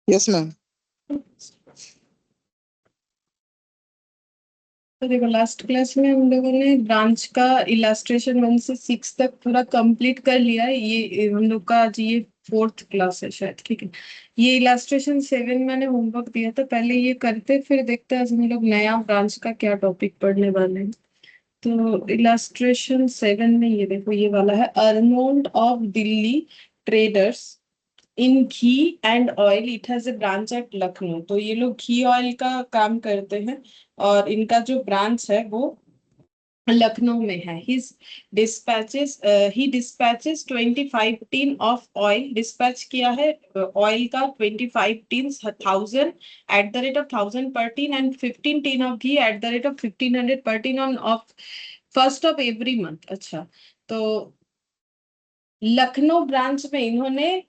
Yes ma'am. तो देखो last class में हम लोगों ने ब्रांच का इलास्ट्रेशन 1 से 6 तक पूरा कंप्लीट कर लिया है। ये हम लोग का आज ये 4th क्लास है शायद, ठीक है। ये इलास्ट्रेशन 7 मैंने होमवर्क दिया था, पहले ये करते फिर देखते हैं आज हम लोग नया ब्रांच का क्या टॉपिक पढ़ने वाले हैं। तो इलास्ट्रेशन 7 में ये देखो ये वाला है, Arnold of Delhi traders in ghee and oil, it has a branch at Lucknow. तो ये लोग घी ऑयल का काम करते हैं और इनका जो ब्रांच है वो लखनऊ में है। He dispatches 25 tin of oil, dispatch किया है ऑयल का 25 tin 1000 at the rate of 1000 per tin and 15 tin of ghee at the rate of 1500 per tin on of first of every month. अच्छा, तो लखनऊ ब्रांच में इन्होंने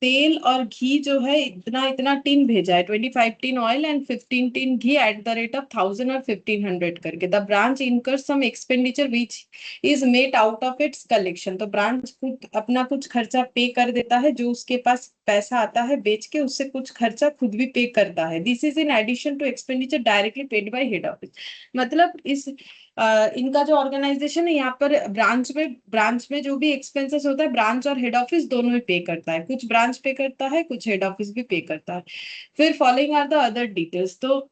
तेल और घी जो है इतना इतना टीन भेजा है, 25 tin oil and 15 tin ghee at the rate of 1000 और 1500 करके। The branch incur some expenditure which is made out of its collection. तो ब्रांच खुद अपना कुछ खर्चा पे कर देता है, जो उसके पास पैसा आता है बेच के उससे कुछ खर्चा खुद भी पे करता है। This is in addition to expenditure directly paid by head office. मतलब इस इनका जो ऑर्गेनाइजेशन है यहाँ पर ब्रांच में जो भी एक्सपेंसेस होता है ब्रांच और हेड ऑफिस दोनों ही पे करता है। कुछ ब्रांच पे करता है, कुछ हेड ऑफिस भी पे करता है। फिर following are the other details. तो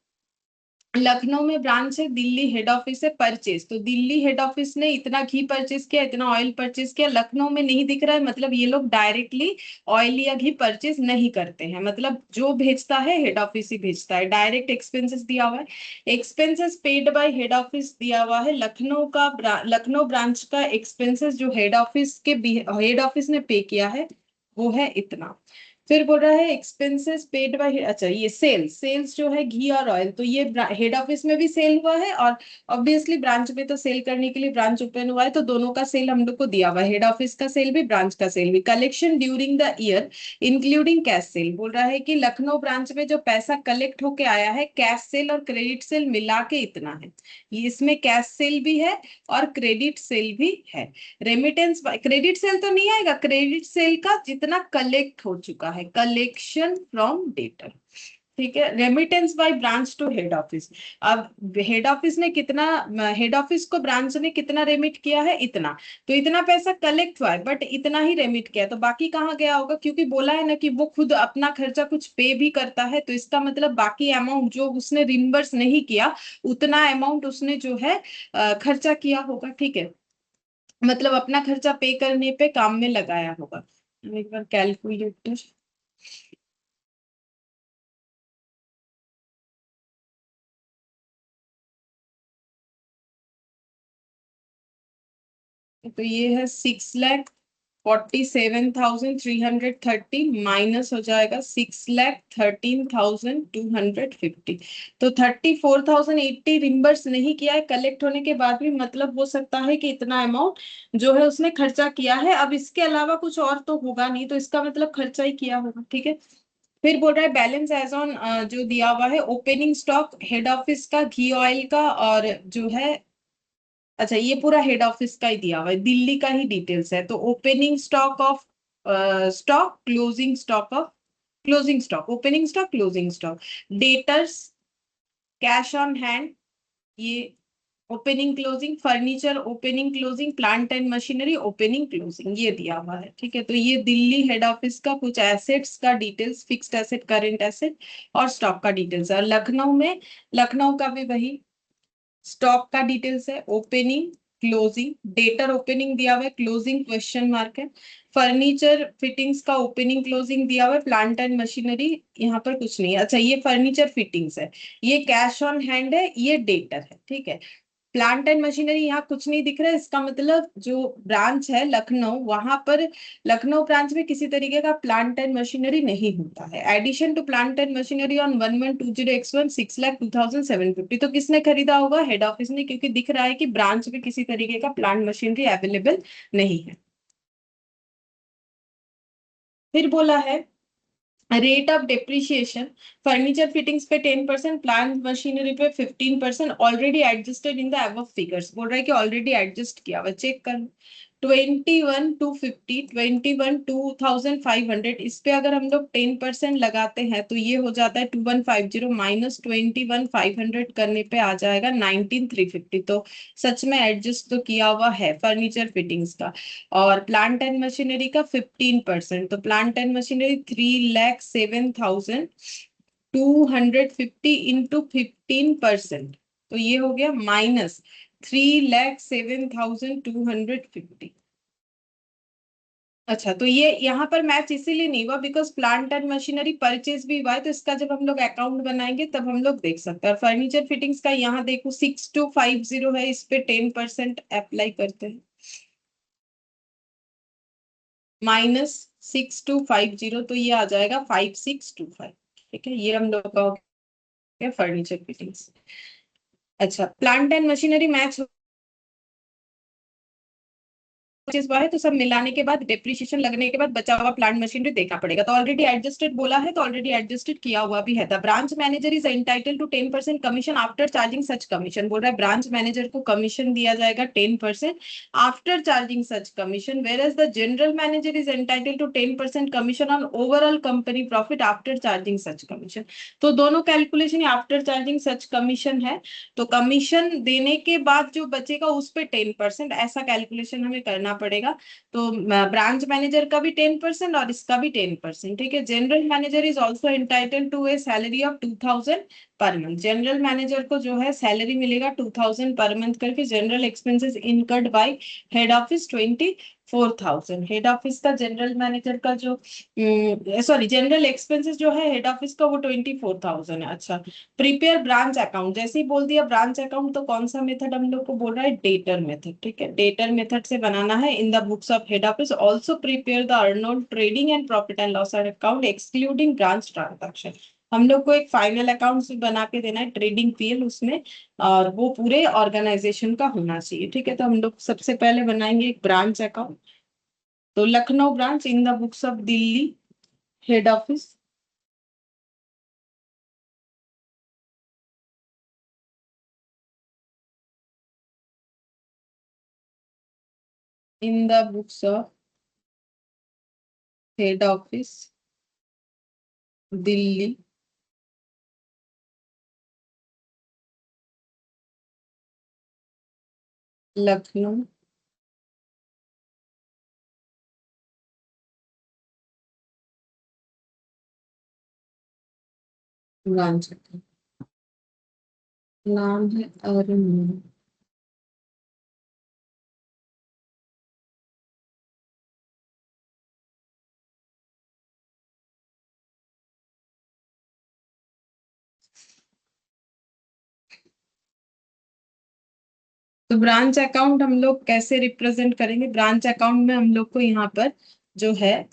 लखनऊ में ब्रांच है, दिल्ली हेड ऑफिस है। परचेज, तो दिल्ली हेड ऑफिस ने इतना घी परचेज किया, इतना ऑयल परचेज किया, लखनऊ में नहीं दिख रहा है, मतलब ये लोग डायरेक्टली ऑयल या घी परचेज नहीं करते हैं। मतलब जो भेजता है हेड ऑफिस ही भेजता है। डायरेक्ट एक्सपेंसेस दिया हुआ है, expenses paid by head office दिया हुआ है। लखनऊ ब्रांच का एक्सपेंसेस जो हेड ऑफिस ने पे किया है वो है इतना। फिर बोल रहा है एक्सपेंसेस पेड बाय, अच्छा ये सेल्स जो है घी और ऑयल, तो ये हेड ऑफिस में भी सेल हुआ है और ऑब्वियसली ब्रांच में तो सेल करने के लिए ब्रांच ओपन हुआ है, तो दोनों का सेल हम लोग को दिया हुआ है, हेड ऑफिस का सेल भी ब्रांच का सेल भी। Collection during the year including cash cell, बोल रहा है कि लखनऊ ब्रांच में जो पैसा कलेक्ट होके आया है कैश सेल और क्रेडिट सेल मिला के इतना है। ये इसमें कैश सेल भी है और क्रेडिट सेल भी है। रेमिटेंस बाय क्रेडिट सेल तो नहीं आएगा, क्रेडिट सेल का जितना कलेक्ट हो चुका है, कलेक्शन फ्रॉम डेटर, ठीक है। Remittance by branch to head office, अब हेड ऑफिस को ब्रांच ने कितना रेमिट किया है इतना, तो इतना पैसा कलेक्ट हुआ है बट इतना ही रेमिट किया, तो बाकी कहाँ गया होगा, क्योंकि बोला है ना कि वो खुद अपना खर्चा कुछ पे भी करता है, तो इसका मतलब बाकी अमाउंट जो उसने रिम्बर्स नहीं किया उतना अमाउंट उसने जो है खर्चा किया होगा, ठीक है। मतलब अपना खर्चा पे करने पे काम में लगाया होगा। एक बार कैलकुलेटर, तो ये है 6,47,330 माइनस हो जाएगा 6,13,250। तो 34,080 रिम्बर्स नहीं किया है कलेक्ट होने के बाद भी, मतलब हो सकता है कि इतना अमाउंट जो है उसने खर्चा किया है। अब इसके अलावा कुछ और तो होगा नहीं, तो इसका मतलब खर्चा ही किया होगा, ठीक है। फिर बोल रहा है बैलेंस एज ऑन, जो दिया हुआ है ओपनिंग स्टॉक हेड ऑफिस का घी ऑयल का और जो है, अच्छा ये पूरा हेड ऑफिस का ही दिया हुआ है, दिल्ली का ही डिटेल्स है। तो opening stock of stock, closing stock, opening stock, closing stock, debtors, cash on hand, ये opening closing, furniture opening closing, plant and machinery opening closing, ये दिया हुआ है, ठीक है। तो ये दिल्ली हेड ऑफिस का कुछ एसेट्स का details, fixed asset, current asset और स्टॉक का डिटेल्स है। और लखनऊ का भी वही स्टॉक का डिटेल्स है, ओपनिंग क्लोजिंग, डेटर ओपनिंग दिया हुआ है, क्लोजिंग क्वेश्चन मार्क है। फर्नीचर फिटिंग्स का ओपनिंग क्लोजिंग दिया हुआ है, प्लांट एंड मशीनरी यहाँ पर कुछ नहीं है। अच्छा ये फर्नीचर फिटिंग्स है, ये कैश ऑन हैंड है, ये डेटर है, ठीक है। प्लांट एंड मशीनरी यहाँ कुछ नहीं दिख रहा है, इसका मतलब जो ब्रांच है लखनऊ, वहां पर लखनऊ ब्रांच में किसी तरीके का प्लांट एंड मशीनरी नहीं होता है। Addition to plant and machinery on 1120x1 6,02,750, तो किसने खरीदा होगा, हेड ऑफिस ने, क्योंकि दिख रहा है कि ब्रांच में किसी तरीके का प्लांट मशीनरी अवेलेबल नहीं है। फिर बोला है rate of depreciation, furniture fittings पे 10%, प्लांट मशीनरी पे 15%, already adjusted in the above figures, बोल रहा है कि ऑलरेडी एडजस्ट किया हुआ, चेक कर। 21,250, 21,2,500, इस पे अगर हम लोग 10% लगाते हैं तो ये हो जाता है 2150 माइनस 21,500 करने पे आ जाएगा 19,350। तो सच में एडजस्ट तो किया हुआ है फर्नीचर फिटिंग्स का। और प्लांट एंड मशीनरी का 15%, तो प्लांट एंड मशीनरी 3,07,250 इंटू 15%, तो ये हो गया माइनस 3,07,250। अच्छा, तो ये यहाँ पर मैच इसीलिए नहीं हुआ because plant and machinery purchase भी हुआ है, तो इसका जब हम लोग अकाउंट बनाएंगे तब हम लोग देख सकते हैं। फर्नीचर फिटिंग्स का यहाँ देखो 6,250 है, इस पे 10% अप्लाई करते हैं, -6,250, तो ये आ जाएगा 5,625। ठीक है, ये हम लोग का हो गया फर्नीचर फिटिंग्स। अच्छा, plant and machinery match purchase हुआ है, तो सब मिलाने के बाद डेप्रिसिएशन लगने के बाद बचा हुआ प्लांट मशीनरी देखना पड़ेगा। तो ऑलरेडी एडजस्टेड बोला है, तो ऑलरेडी एडजस्टेड किया हुआ भी है। The branch manager is entitle to 10% commission after charging such commission, बोल रहा है ब्रांच मैनेजर को कमीशन दिया जाएगा 10% after charging such commission, where as the general manager is entitle to 10% commission on overall company profit after charging such commission. तो दोनों calculation after charging such commission है, तो कमीशन देने के बाद जो बचेगा उस पे 10%, ऐसा कैलकुलेशन हमें करना पड़ेगा। तो ब्रांच मैनेजर का भी 10% और इसका भी 10%। ठीक है, general manager is also entitle to a salary of 2,000 per month. General manager को जो है सैलरी मिलेगा 2,000 पर मंथ करके। General expenses incurred by head office 24,000। Head office का जनरल मैनेजर का जो सॉरी जनरल एक्सपेंसेस जो है हेड ऑफिस का वो 24,000 है। अच्छा, प्रिपेयर ब्रांच अकाउंट, जैसे ही बोल दिया ब्रांच अकाउंट, तो कौन सा मेथड हम लोग को बोल रहा है, डेटर मेथड। ठीक है, डेटर मेथड से बनाना है। इन the books of head office also prepare the Arnold trading and profit and loss account excluding branch transaction. हम लोग को एक फाइनल अकाउंट बना के देना है, ट्रेडिंग पीएल उसमें, और वो पूरे ऑर्गेनाइजेशन का होना चाहिए। ठीक है, तो हम लोग सबसे पहले बनाएंगे एक ब्रांच अकाउंट। तो Lucknow branch in the books of Delhi head office, in the books of head office Delhi Lucknow branch का नाम है अरुण। तो ब्रांच अकाउंट हम लोग कैसे रिप्रेजेंट करेंगे, ब्रांच अकाउंट में हम लोग को यहाँ पर जो है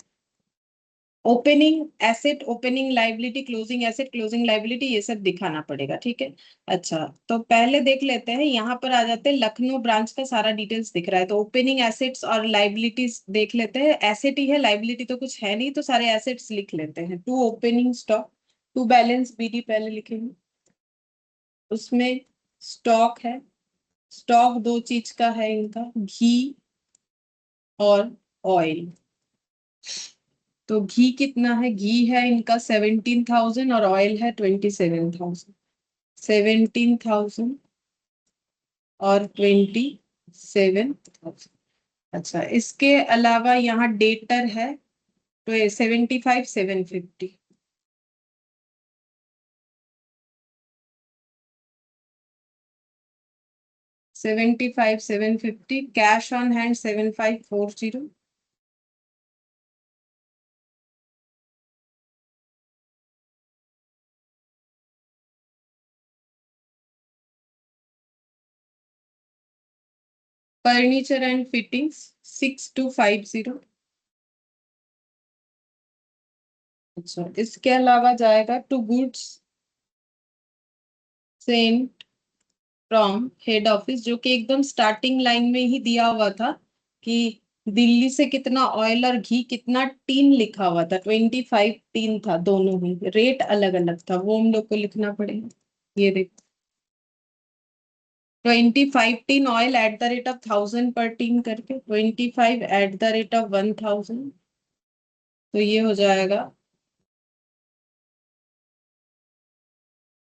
opening asset, opening liability, closing asset, closing liability, ये सब दिखाना पड़ेगा। ठीक है, अच्छा तो पहले देख लेते हैं, यहाँ पर आ जाते हैं, लखनऊ ब्रांच का सारा डिटेल्स दिख रहा है। तो ओपनिंग एसेट्स और लाइबिलिटीज देख लेते हैं। एसेट ही है, लाइबिलिटी तो कुछ है नहीं, तो सारे एसेट्स लिख लेते हैं। To opening stock, to balance BD पहले लिखेंगे, उसमें स्टॉक है। स्टॉक दो चीज का है इनका, घी और ऑयल। तो घी कितना है, घी है इनका 17,000 और ऑयल है 27,000। 17,000 और 27,000। अच्छा, इसके अलावा यहाँ डेटर है तो 75,750। 75,750, cash on hand 7,540। Furniture and fittings 6,250। अच्छा, इसके अलावा जाएगा to goods sent from head office, जो कि एकदम स्टार्टिंग लाइन में ही दिया हुआ था कि दिल्ली से कितना ऑयल और घी कितना टीन लिखा हुआ था, 25 टीन था, दोनों ही रेट अलग अलग था, वो हम लोग को लिखना पड़ेगा। ये देखो, 25 tin oil eight the rate of 1000 per tin करके, 25 एट द रेट ऑफ 1000, तो ये हो जाएगा।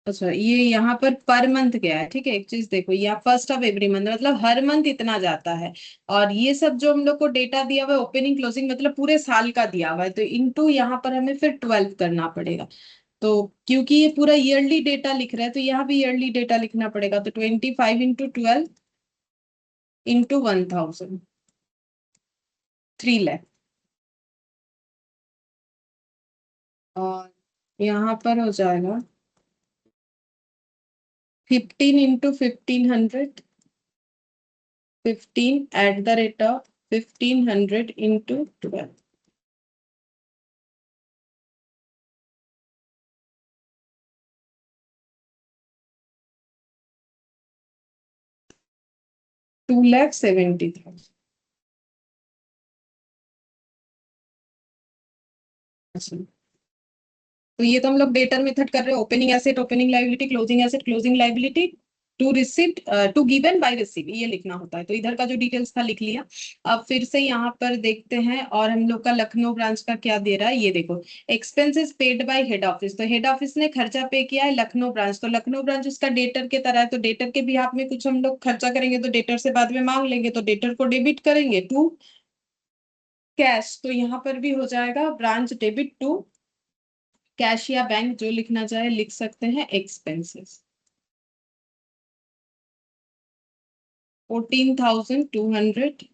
अच्छा, ये यहाँ पर मंथ गया है, ठीक है। एक चीज देखो, यहाँ फर्स्ट ऑफ एवरी मंथ मतलब हर मंथ इतना जाता है। और ये सब जो हम लोग को डेटा दिया हुआ है ओपनिंग क्लोजिंग मतलब पूरे साल का दिया हुआ है, तो इनटू यहाँ पर हमें फिर 12 करना पड़ेगा। तो क्योंकि ये पूरा ईयरली डेटा लिख रहा है तो यहाँ भी ईयरली डेटा लिखना पड़ेगा, तो 25 इंटू 12 इंटू 1000, 3 लाख। और यहाँ पर हो जाएगा 15 into 1500, 15 eight the rate of 1500 into 12, 2,70,000। अच्छा, तो ये तो हम लोग डेटर मेथड कर रहे हैं, opening asset, opening liability, closing asset, closing liability, to receipt, to given by receive, ये लिखना होता है। तो इधर का जो डिटेल्स था लिख लिया। अब फिर से यहाँ पर देखते हैं, और हम लोग का लखनऊ ब्रांच का क्या दे रहा है, ये देखो, expenses paid by head office. तो हेड ऑफिस ने खर्चा पे किया है लखनऊ ब्रांच, तो लखनऊ ब्रांच उसका डेटर के तरह है, तो डेटर के भी हाथ में कुछ हम लोग खर्चा करेंगे तो डेटर से बाद में मांग लेंगे, तो डेटर को डेबिट करेंगे टू कैश। तो यहाँ पर भी हो जाएगा ब्रांच डेबिट टू कैश, या बैंक जो लिखना चाहे लिख सकते हैं, एक्सपेंसेस 14,250।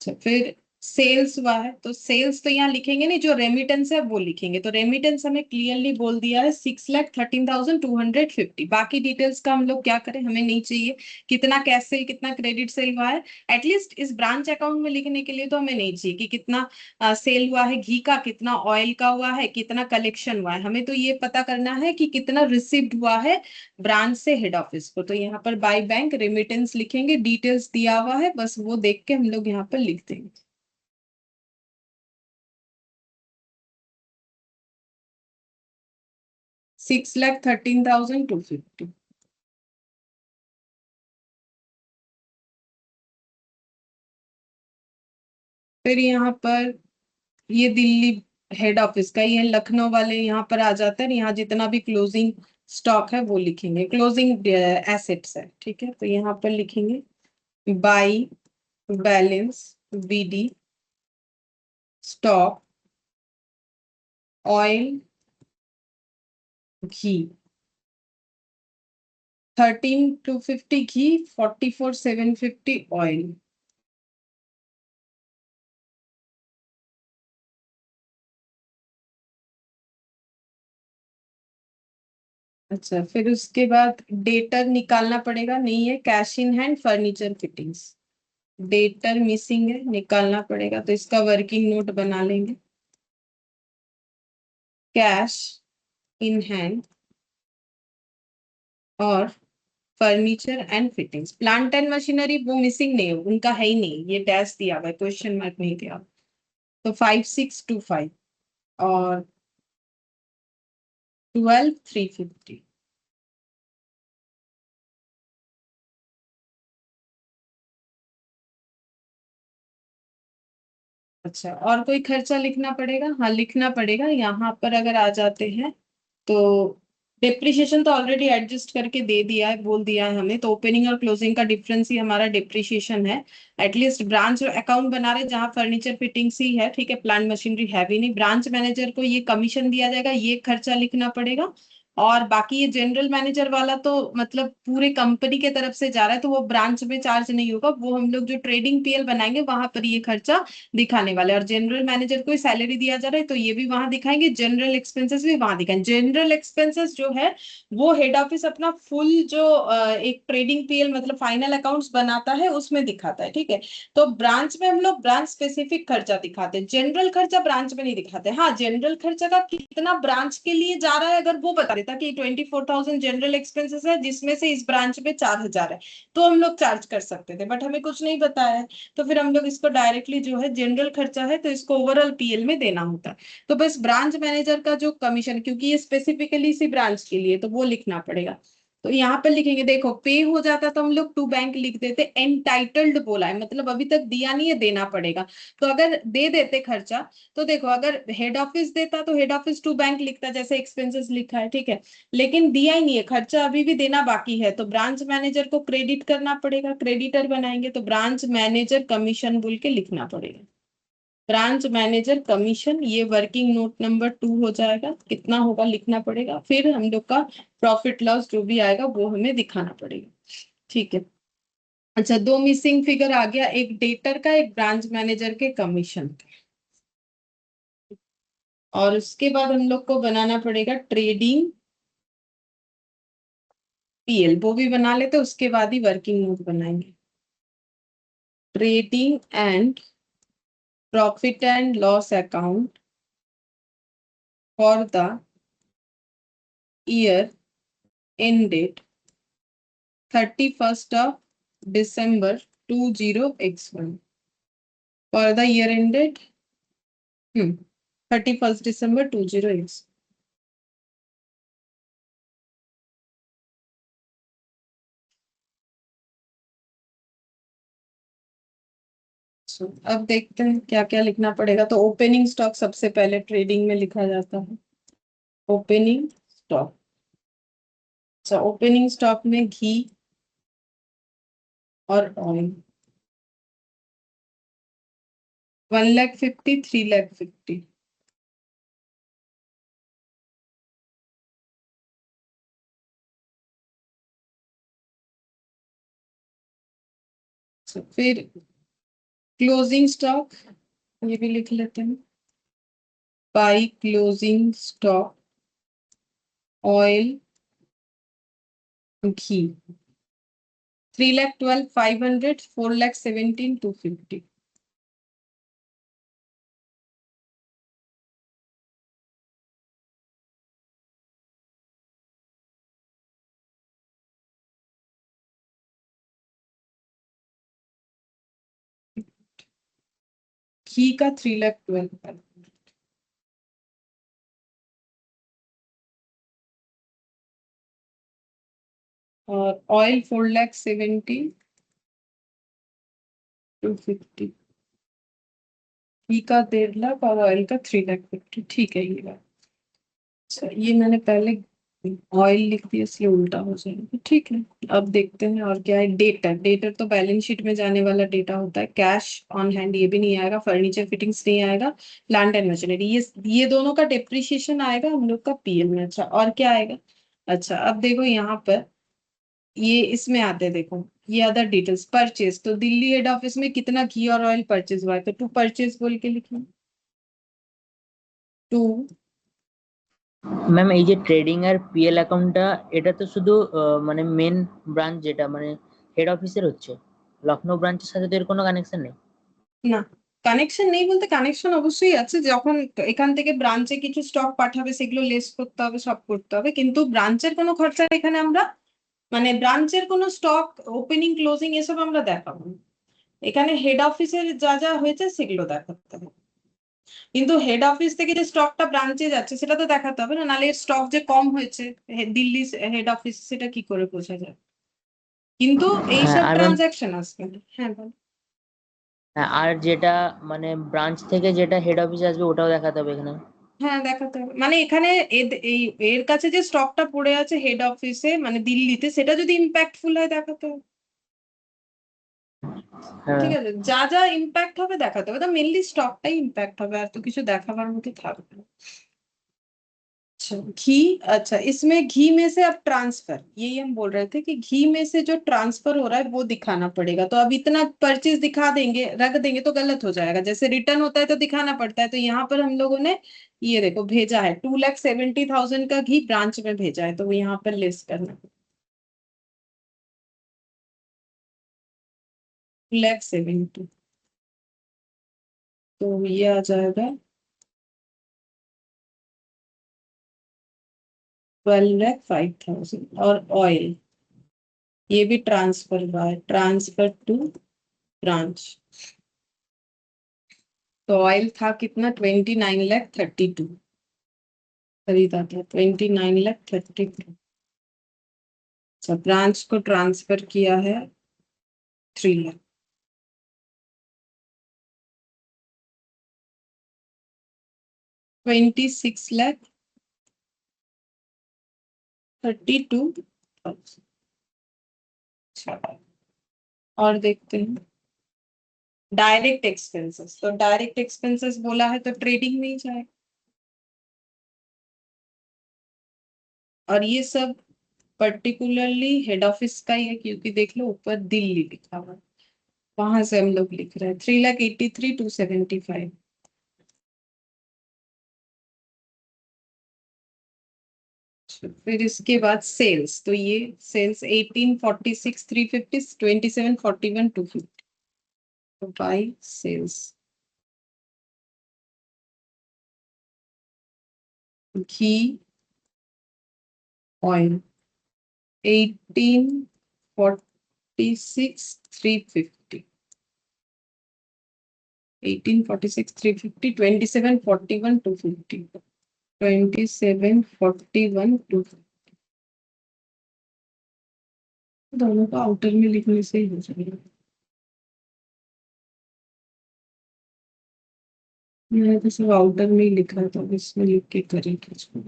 अच्छा, फिर सेल्स हुआ है, तो सेल्स तो यहाँ लिखेंगे नहीं, जो रेमिटेंस है वो लिखेंगे। तो रेमिटेंस हमें क्लियरली बोल दिया है 6,13,250। बाकी डिटेल्स का हम लोग क्या करें, हमें नहीं चाहिए। कितना कैश सेल कितना क्रेडिट सेल हुआ है, एटलीस्ट इस ब्रांच अकाउंट में लिखने के लिए तो हमें नहीं चाहिए कि कितना सेल हुआ है घी का, कितना ऑयल का हुआ है, कितना कलेक्शन हुआ है। हमें तो ये पता करना है कि कितना रिसिव्ड हुआ है ब्रांच से हेड ऑफिस को। तो यहाँ पर बाय बैंक रेमिटेंस लिखेंगे, डिटेल्स दिया हुआ है, बस वो देख के हम लोग यहाँ पर लिख देंगे। 6,13,250। फिर यहाँ पर ये दिल्ली हेड ऑफिस का, ये लखनऊ वाले यहाँ पर आ जाते हैं, यहाँ जितना भी क्लोजिंग स्टॉक है वो लिखेंगे, क्लोजिंग एसेट्स है, ठीक है। तो यहाँ पर लिखेंगे by balance BD stock oil ghee, 13,250 ghee, 44,750 oil. अच्छा, फिर उसके बाद डेटर निकालना पड़ेगा, नहीं है cash in hand furniture fittings, debtor missing है, निकालना पड़ेगा, तो इसका वर्किंग नोट बना लेंगे। कैश इन हैंड और furniture and fittings, plant and machinery वो मिसिंग नहीं है, उनका है ही नहीं, ये डैश दिया हुआ है, क्वेश्चन मार्क नहीं दिया। तो 5,625 और 12,350। अच्छा, और कोई खर्चा लिखना पड़ेगा, हाँ लिखना पड़ेगा। यहाँ पर अगर आ जाते हैं तो डेप्रिसिएशन तो ऑलरेडी एडजस्ट करके दे दिया है, बोल दिया है हमें, तो ओपनिंग और क्लोजिंग का डिफरेंस ही हमारा डेप्रिसिएशन है। एटलीस्ट ब्रांच अकाउंट बना रहे जहाँ फर्नीचर फिटिंग्स ही है, ठीक है, प्लांट मशीनरी है भी नहीं। ब्रांच मैनेजर को ये कमीशन दिया जाएगा, ये खर्चा लिखना पड़ेगा। और बाकी ये जनरल मैनेजर वाला तो मतलब पूरे कंपनी के तरफ से जा रहा है, तो वो ब्रांच में चार्ज नहीं होगा, वो हम लोग जो ट्रेडिंग पीएल बनाएंगे वहां पर ये खर्चा दिखाने वाले। और जनरल मैनेजर को सैलरी दिया जा रहा है तो ये भी वहां दिखाएंगे, जनरल एक्सपेंसेस भी वहां दिखाएंगे। जनरल एक्सपेंसेस जो है वो हेड ऑफिस अपना फुल जो एक ट्रेडिंग पीएल मतलब फाइनल अकाउंट्स बनाता है उसमें दिखाता है, ठीक है। तो ब्रांच में हम लोग ब्रांच स्पेसिफिक खर्चा दिखाते हैं, जनरल खर्चा ब्रांच में नहीं दिखाते। हाँ, जनरल खर्चा का कितना ब्रांच के लिए जा रहा है अगर वो बता देता कि 24,000 जनरल एक्सपेंसेस है जिसमें से इस ब्रांच में 4,000 है, तो हम लोग चार्ज कर सकते थे, बट हमें कुछ नहीं बताया है। तो फिर हम लोग इसको डायरेक्टली जो है जनरल खर्चा है तो इसको ओवरऑल पीएल में देना होता है। तो बस ब्रांच मैनेजर का जो कमीशन, क्योंकि ये स्पेसिफिकली इसी ब्रांच के लिए, तो वो लिखना पड़ेगा। तो यहाँ पर लिखेंगे, देखो पे हो जाता तो हम लोग टू बैंक लिख देते, एंटाइटल्ड बोला है मतलब अभी तक दिया नहीं है, देना पड़ेगा। तो अगर दे देते खर्चा, तो देखो अगर हेड ऑफिस देता तो हेड ऑफिस टू बैंक लिखता जैसे एक्सपेंसेस लिखा है, ठीक है। लेकिन दिया ही नहीं है, खर्चा अभी भी देना बाकी है, तो ब्रांच मैनेजर को क्रेडिट करना पड़ेगा, क्रेडिटर बनाएंगे तो ब्रांच मैनेजर कमीशन बोल के लिखना पड़ेगा। ब्रांच मैनेजर कमीशन, ये वर्किंग नोट नंबर 2 हो जाएगा, कितना होगा लिखना पड़ेगा, फिर हम लोग का प्रॉफिट लॉस जो भी आएगा वो हमें दिखाना पड़ेगा, ठीक है। अच्छा, दो मिसिंग फिगर आ गया, एक डेटर का, एक ब्रांच मैनेजर के कमीशन का। और उसके बाद हम लोग को बनाना पड़ेगा ट्रेडिंग पीएल, वो भी बना लेते, उसके बाद ही वर्किंग नोट बनाएंगे। Trading and profit and loss account for the year ended 31st of December 20x1 for the year ended 31st December 20x। अब देखते हैं क्या क्या लिखना पड़ेगा। तो ओपनिंग स्टॉक सबसे पहले ट्रेडिंग में लिखा जाता है, ओपनिंग स्टॉक। अच्छा, ओपनिंग स्टॉक में घी और ऑयल 1,50,000 3,50,000। फिर क्लोजिंग स्टॉक, ये भी लिख लेते हैं, बाई क्लोजिंग स्टॉक ऑयल घी 3,12,500 4,17,250। घी का 3,12,500। और ऑयल 4,17,250। घी का 1,50,000 और ऑयल का 3,50,000, ठीक है ये बात। अच्छा, ये मैंने पहले ऑयल लिख दिया इसलिए उल्टा हो जाएगा, ठीक है। अब देखते हैं और क्या है। डेटर, डेटर तो बैलेंस शीट में जाने वाला डेटा होता है। कैश ऑन हैंड ये भी नहीं आएगा, फर्नीचर फिटिंग्स नहीं आएगा, लैंड एंड मशीनरी, ये दोनों का डेप्रिसिएशन आएगा हम लोग का पीएल में। अच्छा, और क्या आएगा। अच्छा, अब देखो यहाँ पर ये इसमें आते हैं, देखो ये अदर डिटेल्स, परचेज, तो दिल्ली हेड ऑफिस में कितना घी और ऑयल परचेज हुआ है, तो टू परचेज बोल के लिखना, टू। ম্যাম এই যে ট্রেডিং আর পিএল অ্যাকাউন্টটা এটা তো শুধু মানে মেন ব্রাঞ্চ যেটা মানে হেড অফিসের হচ্ছে, লখনৌ ব্রাঞ্চের সাথে তো এর কোনো কানেকশন নেই। না, কানেকশন নেই বলতে কানেকশন অবশ্যই আছে, যখন এখান থেকে ব্রাঞ্চে কিছু স্টক পাঠাবে সেগুলো লেস করতে হবে, সব করতে হবে, কিন্তু ব্রাঞ্চের কোনো খরচা এখানে আমরা, মানে ব্রাঞ্চের কোনো স্টক ওপেনিং ক্লোজিং এসব আমরা দেখাবো না। এখানে হেড অফিসের যা যা হয়েছে সেগুলো দেখাতে হবে, কিন্তু হেড অফিস থেকে যে স্টকটা ব্রাঞ্চে যাচ্ছে সেটা তো দেখাতে হবে না, নাহলে স্টক যে কম হয়েছে দিল্লি হেড অফিস সেটা কি করে বোঝা যায়। কিন্তু হ্যাঁ এইসব আর ম্যাম, ট্রানজাকশন আসবে না। হ্যাঁ বল। হ্যাঁ আর যেটা মানে ব্রাঞ্চ থেকে যেটা হেড অফিসে আসবে ওটাও দেখাতে হবে এখানে। হ্যাঁ দেখাতে হবে, মানে এখানে এই এর কাছে যে স্টকটা পড়ে আছে হেড অফিসে মানে দিল্লিতে, সেটা যদি ইম্প্যাক্টফুল হয় দেখাতে হবে, হ্যাঁ ঠিক আছে। যা যা ইম্প্যাক্ট হবে দেখাতে হবে, তো মেনলি স্টকটাই ইম্প্যাক্ট হবে, আর তো কিছু দেখাবার মতো থাকবে না। अच्छा घी, अच्छा इसमें घी में से अब ट्रांसफर, यही हम बोल रहे थे कि घी में से जो ट्रांसफर हो रहा है वो दिखाना पड़ेगा। तो अब इतना परचेज दिखा देंगे, रख देंगे तो गलत हो जाएगा, जैसे रिटर्न होता है तो दिखाना पड़ता है। तो यहाँ पर हम लोगों ने ये देखो भेजा है 2,70,000 का घी ब्रांच में भेजा है, तो वो यहाँ पर लिस्ट करना, 2,70,000, तो ये आ जाएगा 12,05,000। और ऑयल ये भी ट्रांसफर हुआ है, ट्रांसफर टू ब्रांच, तो ऑयल था कितना 29,32,000 खरीदा था, 29,32,000। अच्छा, ब्रांच को ट्रांसफर किया है 3 लाख। ₹26,32,000। अच्छा, और देखते हैं डायरेक्ट एक्सपेंसेस। तो डायरेक्ट एक्सपेंसेस बोला है तो ट्रेडिंग में ही जाए, और ये सब पर्टिकुलरली हेड ऑफिस का ही है, क्योंकि देख लो ऊपर दिल्ली लिखा हुआ है, वहां से हम लोग लिख रहे हैं 3,83,275। फिर इसके बाद सेल्स, तो ये सेल्स 1846,350, 2741,250। तो बाई सेल्स घी ऑयल 1846,350, 1846,350, 2741,250, 2741,250। दोनों को आउटर में लिखने से ही हो जाएगा। मैंने तो सिर्फ आउटर में ही लिखा था, इसमें लिख के करेंगे इसको।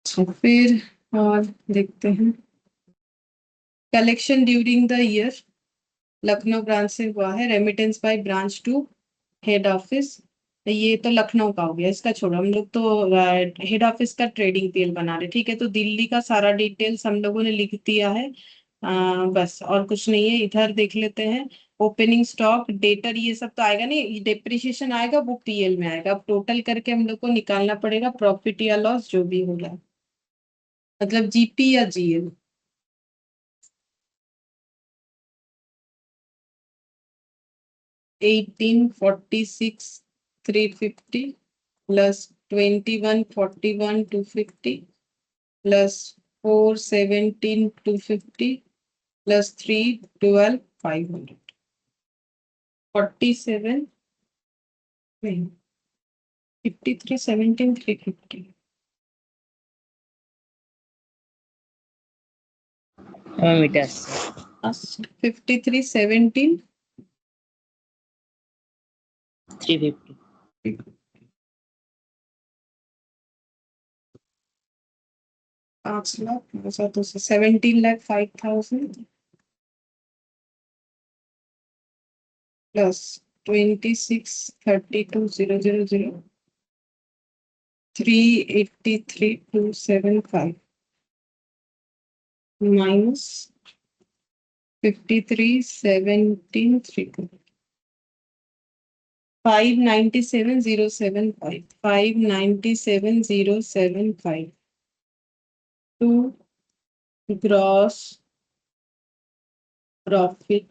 अच्छा, फिर और देखते हैं collection during the year. Lucknow branch से हुआ है, remittance by branch to head office. ये तो लखनऊ का हो गया, इसका छोड़ो, हम लोग तो हेड ऑफिस का ट्रेडिंग पीएल बना रहे। ठीक है, तो दिल्ली का सारा डिटेल्स हम लोगों ने लिख दिया है। बस और कुछ नहीं है। इधर देख लेते हैं ओपनिंग स्टॉक, डेटर, ये सब तो आएगा नहीं, डेप्रिसिएशन आएगा वो पीएल में आएगा। अब टोटल करके हम लोग को निकालना पड़ेगा प्रॉफिट या लॉस जो भी होगा, मतलब जीपी या जीएल। $1846,350 plus 2141,250 plus 417,250 plus 312,500, 47 नहीं, 5317,350। Meters 5317 350 5 lakh 17,05,000 plus 26,32,000 383,275 minus 5317,350, 597,075, 597,075 to gross profit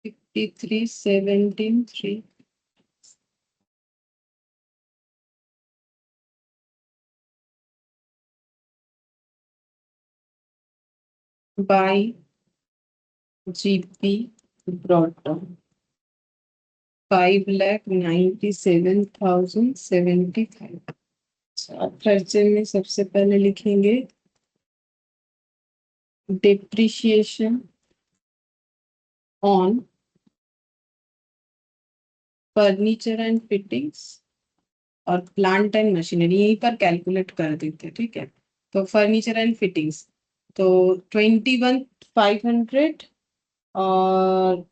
5317,350 by GP brought down 5,97,075। खर्चे में सबसे पहले लिखेंगे depreciation on furniture and fittings और प्लांट एंड मशीनरी, यहीं पर कैलकुलेट कर देते हैं। ठीक है, तो फर्नीचर एंड फिटिंग्स तो 21,500, और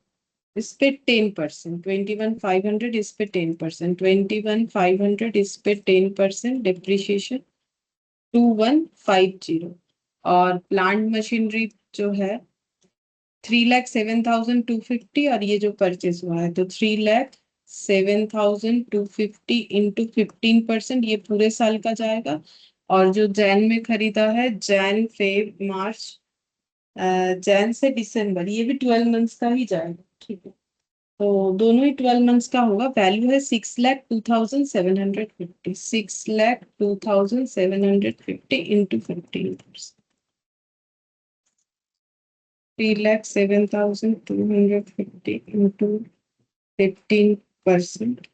इस पे 10%, 21,500 इस पे 10%, 21,500 इस पे 10% डिप्रिशिएशन 2150। और प्लांट मशीनरी जो है 3,07,250, और ये जो परचेज हुआ है तो 3,07,250 इंटू 15%, ये पूरे साल का जाएगा। और जो जैन में खरीदा है, जैन फेब मार्च, जैन से दिसंबर, ये भी 12 मंथ्स का ही जाएगा। ठीक है, तो दोनों ही 12 मंथ्स का होगा। वैल्यू है 6,02,750, 6,02,750 इंटू 15%, 3,07,250 into 15%,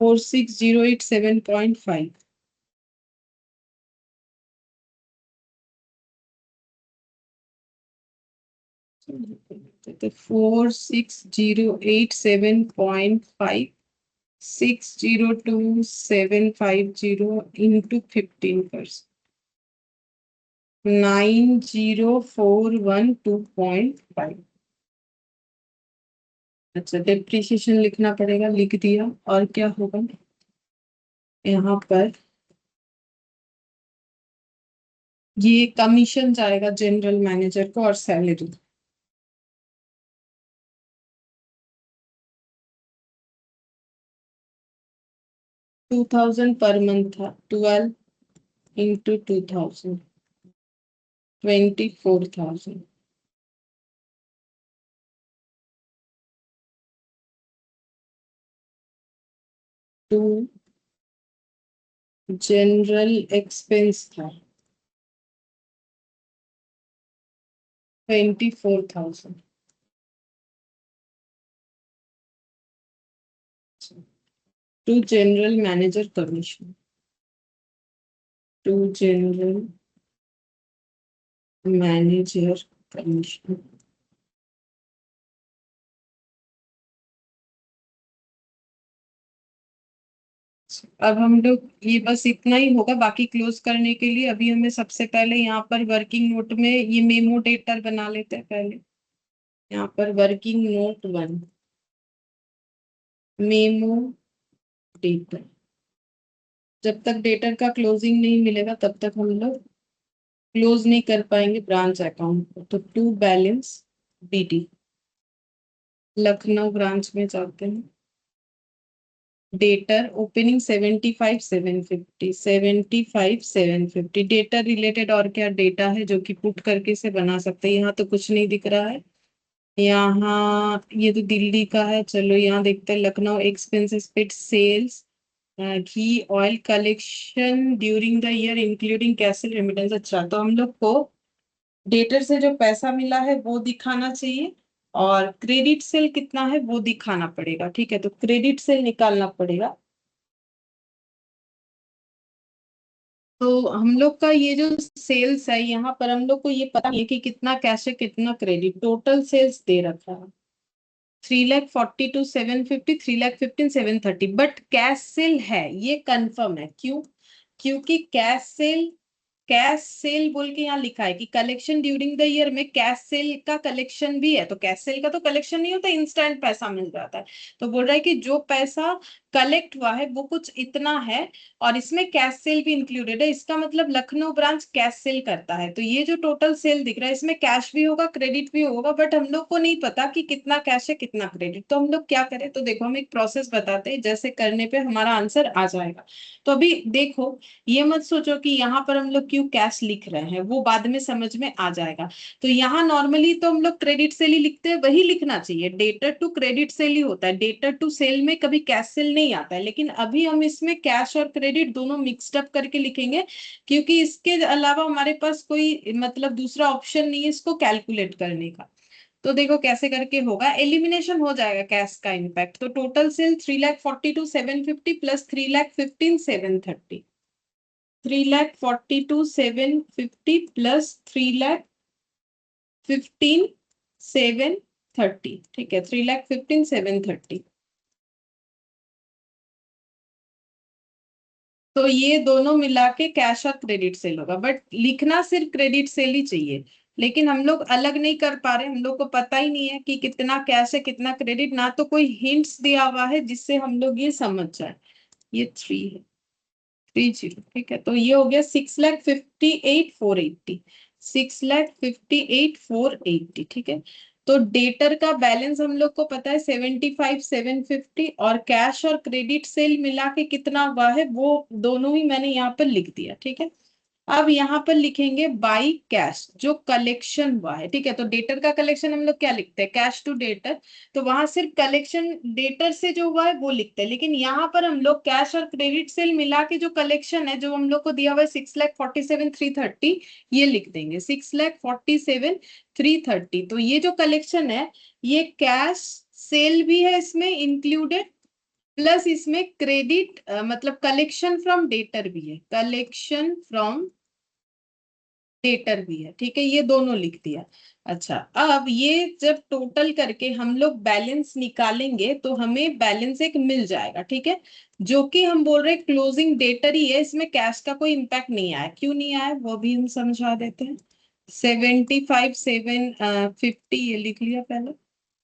46,087.5 तो 46,087.5 602,750 into 15%, 90,412.5। अच्छा, डेप्रिसिएशन लिखना पड़ेगा, लिख दिया। और क्या होगा यहाँ पर, ये कमीशन जाएगा जनरल मैनेजर को और सैलरी। टू 2000 पर मंथ था, 12 into 2000, 24,000। टू जनरल एक्सपेंस था 24,000। To general manager commission, to general manager commission. अब हम लोग ये बस इतना ही होगा, बाकी क्लोज करने के लिए अभी हमें सबसे पहले यहाँ पर वर्किंग नोट में ये मेमो डेटर बना लेते हैं पहले। यहाँ पर वर्किंग नोट 1, मेमो डेटर। जब तक डेटर का क्लोजिंग नहीं मिलेगा तब तक हम लोग क्लोज नहीं कर पाएंगे ब्रांच अकाउंट को। तो to balance BD, Lucknow branch में जाते हैं। Debtor opening 75,750, 75,750। डेटर रिलेटेड और क्या डेटा है जो कि पुट करके से बना सकते हैं। यहाँ तो कुछ नहीं दिख रहा है। यहाँ ये तो दिल्ली का है, चलो यहाँ देखते हैं। Lucknow expenses paid sales, ghee oil collection during the year including castle remittance. अच्छा, तो हम लोग को डेटर से जो पैसा मिला है वो दिखाना चाहिए, और क्रेडिट सेल कितना है वो दिखाना पड़ेगा। ठीक है, तो क्रेडिट सेल निकालना पड़ेगा। तो हम लोग का ये जो सेल्स है, यहाँ पर हम लोग को ये पता नहीं है कि कितना कैश है कितना क्रेडिट। टोटल सेल्स दे रखा है 3,42,750, 3,15,730, बट कैश सेल है ये कंफर्म है। क्यों? क्योंकि कैश सेल बोल के यहाँ लिखा है कि कलेक्शन ड्यूरिंग द ईयर में कैश सेल का कलेक्शन भी है। तो कैश सेल का तो कलेक्शन नहीं होता, इंस्टेंट पैसा मिल जाता है। तो बोल रहा है कि जो पैसा कलेक्ट हुआ है वो कुछ इतना है, और इसमें कैश सेल भी इंक्लूडेड है। इसका मतलब लखनऊ ब्रांच कैश सेल करता है। तो ये जो टोटल सेल दिख रहा है इसमें कैश भी होगा क्रेडिट भी होगा, बट हम लोग को नहीं पता कि कितना कैश है कितना क्रेडिट। तो हम लोग क्या करें, तो देखो हम एक प्रोसेस बताते हैं, जैसे करने पे हमारा आंसर आ जाएगा। तो अभी देखो, ये मत सोचो कि यहाँ पर हम लोग क्यों कैश लिख रहे हैं, वो बाद में समझ में आ जाएगा। तो यहाँ नॉर्मली तो हम लोग क्रेडिट सेल ही लिखते हैं, वही लिखना चाहिए। डेटर टू क्रेडिट सेल ही होता है, डेटर टू सेल में कभी कैश सेल नहीं आता है। लेकिन अभी हम इसमें कैश और क्रेडिट दोनों मिक्सड अप करके लिखेंगे, क्योंकि इसके अलावा हमारे पास कोई मतलब दूसरा ऑप्शन नहीं है इसको कैलकुलेट करने का। तो देखो कैसे करके होगा, एलिमिनेशन हो जाएगा कैश का इम्पैक्ट। तो टोटल सेल 3,42,750 प्लस 3,15,730, 3,42,750 प्लस 3,15,730। ठीक है, 3,15,730। तो ये दोनों मिला के कैश और क्रेडिट सेल होगा, बट लिखना सिर्फ क्रेडिट सेल ही चाहिए। लेकिन हम लोग अलग नहीं कर पा रहे, हम लोग को पता ही नहीं है कि कितना कैश है कितना क्रेडिट, ना तो कोई हिंट्स दिया हुआ है जिससे हम लोग ये समझ जाए। ये 3 है, 30। ठीक है, तो ये हो गया 6,58,480, 6,58,480। ठीक है, तो डेटर का बैलेंस हम लोग को पता है 75,750, और कैश और क्रेडिट सेल मिला के कितना हुआ है वो दोनों ही मैंने यहाँ पर लिख दिया। ठीक है, अब यहाँ पर लिखेंगे बाई कैश जो कलेक्शन हुआ है। ठीक है, तो डेटर का कलेक्शन हम लोग क्या लिखते हैं, कैश टू डेटर। तो वहां सिर्फ कलेक्शन डेटर से जो हुआ है वो लिखते हैं, लेकिन यहाँ पर हम लोग कैश और क्रेडिट सेल मिला के जो कलेक्शन है जो हम लोग को दिया हुआ है 6,47,330, ये लिख देंगे 6,47,330। तो ये जो कलेक्शन है ये कैश सेल भी है इसमें इंक्लूडेड, प्लस इसमें क्रेडिट मतलब कलेक्शन फ्रॉम डेटर भी है, कलेक्शन फ्रॉम डेटर भी है, ठीक है, ये दोनों लिख दिया। अच्छा, अब ये जब टोटल करके हम लोग बैलेंस निकालेंगे तो हमें बैलेंस एक मिल जाएगा, ठीक है, जो कि हम बोल रहे हैं क्लोजिंग डेटर ही है, इसमें कैश का कोई इम्पैक्ट नहीं आया। क्यों नहीं आया वो भी हम समझा देते हैं। 75,750 ये लिख लिया पहले,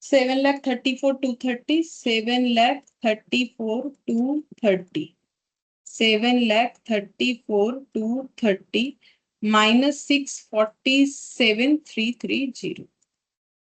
7,34,230, 7,34,230, 7,34,230 minus 647,330,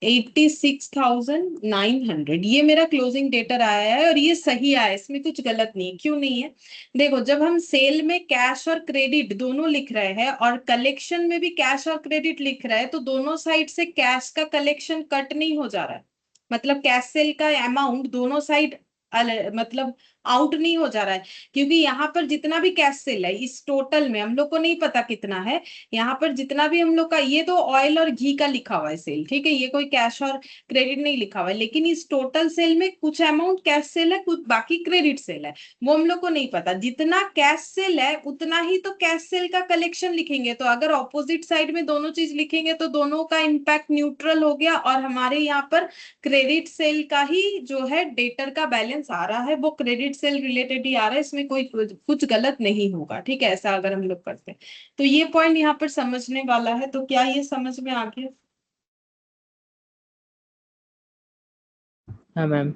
86,900, ये मेरा क्लोजिंग डेटर आया है और ये सही आया है, इसमें कुछ गलत नहीं है। क्यों नहीं है? देखो, जब हम सेल में कैश और क्रेडिट दोनों लिख रहे हैं और कलेक्शन में भी कैश और क्रेडिट लिख रहे हैं, तो दोनों साइड से कैश का कलेक्शन कट नहीं हो जा रहा है, मतलब कैश सेल का अमाउंट दोनों साइड मतलब आउट नहीं हो जा रहा है, क्योंकि यहाँ पर जितना भी कैश सेल है इस टोटल में हम लोग को नहीं पता कितना है, यहाँ पर जितना भी हम लोग का, ये तो ऑयल और घी का लिखा हुआ है सेल, ठीक है, ये कोई कैश और क्रेडिट नहीं लिखा हुआ है, लेकिन इस टोटल सेल में कुछ अमाउंट कैश सेल है, कुछ बाकी क्रेडिट सेल है, वो हम लोग को नहीं पता। जितना कैश सेल है उतना ही तो कैश सेल का कलेक्शन लिखेंगे, तो अगर ऑपोजिट साइड में दोनों चीज लिखेंगे तो दोनों का इम्पैक्ट न्यूट्रल हो गया, और हमारे यहाँ पर क्रेडिट सेल का ही जो है डेटर का बैलेंस आ रहा है, वो क्रेडिट सेल रिलेटेड ही आ रहा है, इसमें कोई कुछ गलत नहीं होगा, ठीक है, ऐसा अगर हम लोग करते हैं तो ये पॉइंट यहाँ पर समझने वाला है। तो क्या ये समझ में आ गया? हाँ मैम।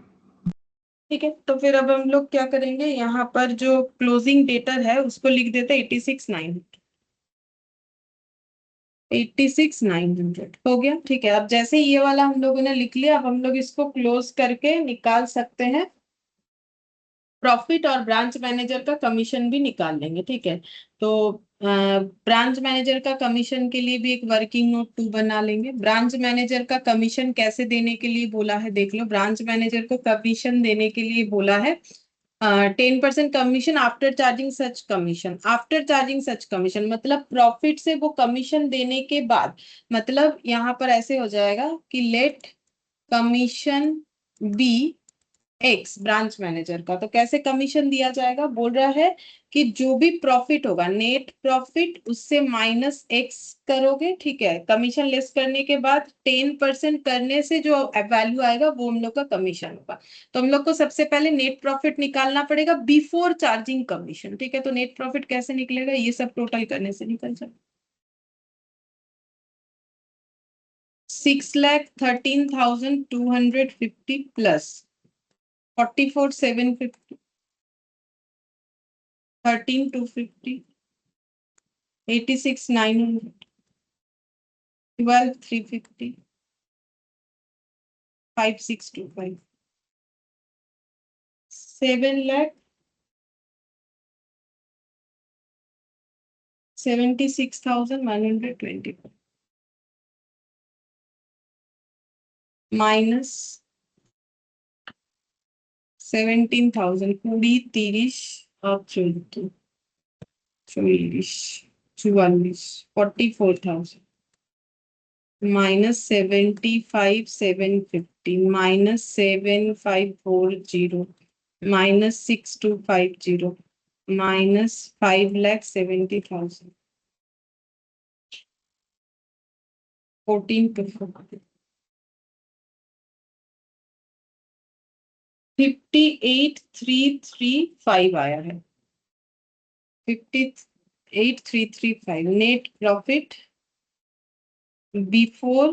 ठीक है, तो फिर अब हम लोग क्या करेंगे, यहाँ पर जो क्लोजिंग डेटर है उसको लिख देते 86,900, 86,900 हो गया, ठीक है। अब जैसे ही ये वाला हम लोगों ने लिख लिया, अब हम लोग इसको क्लोज करके निकाल सकते हैं, प्रॉफिट और ब्रांच मैनेजर का कमीशन भी निकाल लेंगे, ठीक है। तो ब्रांच मैनेजर का कमीशन के लिए भी एक वर्किंग नोट 2 बना लेंगे। ब्रांच मैनेजर का कमीशन कैसे देने के लिए बोला है, देख लो, ब्रांच मैनेजर को कमीशन देने के लिए बोला है 10% commission after charging such commission, after charging such commission मतलब प्रॉफिट से वो कमीशन देने के बाद, मतलब यहाँ पर ऐसे हो जाएगा कि let commission be x branch manager का। तो कैसे कमीशन दिया जाएगा, बोल रहा है कि जो भी प्रॉफिट होगा, नेट प्रॉफिट, उससे माइनस एक्स करोगे, ठीक है, कमीशन लेस करने के बाद 10% करने से जो वैल्यू आएगा वो हम लोग का कमीशन होगा। तो हम लोग को सबसे पहले नेट प्रॉफिट निकालना पड़ेगा बिफोर चार्जिंग कमीशन, ठीक है। तो नेट प्रॉफिट कैसे निकलेगा, ये सब टोटल करने से निकल जाएगा, 6,13,250 प्लस 44,750, 13,250, 86,900, 12,350, 5,625, 7,76,120 माइनस 17,000, 20, 30 और 14, 40, 44, 44,000 minus 75,750 minus 7,540 minus 6,250 minus 5,70,000, 14 to 40, 58,335 आया है, 58,335 net profit before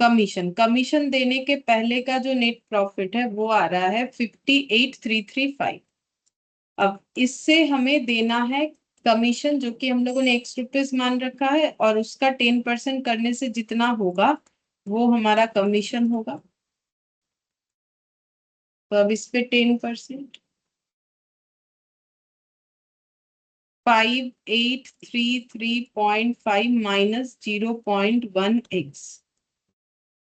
commission, commission देने के पहले का जो नेट प्रॉफिट है वो आ रहा है 58,335। अब इससे हमें देना है कमीशन, जो कि हम लोगों ने ₹X मान रखा है, और उसका 10% करने से जितना होगा वो हमारा कमीशन होगा। तो अब इस पे 10%, 5833.5 माइनस 0.1x,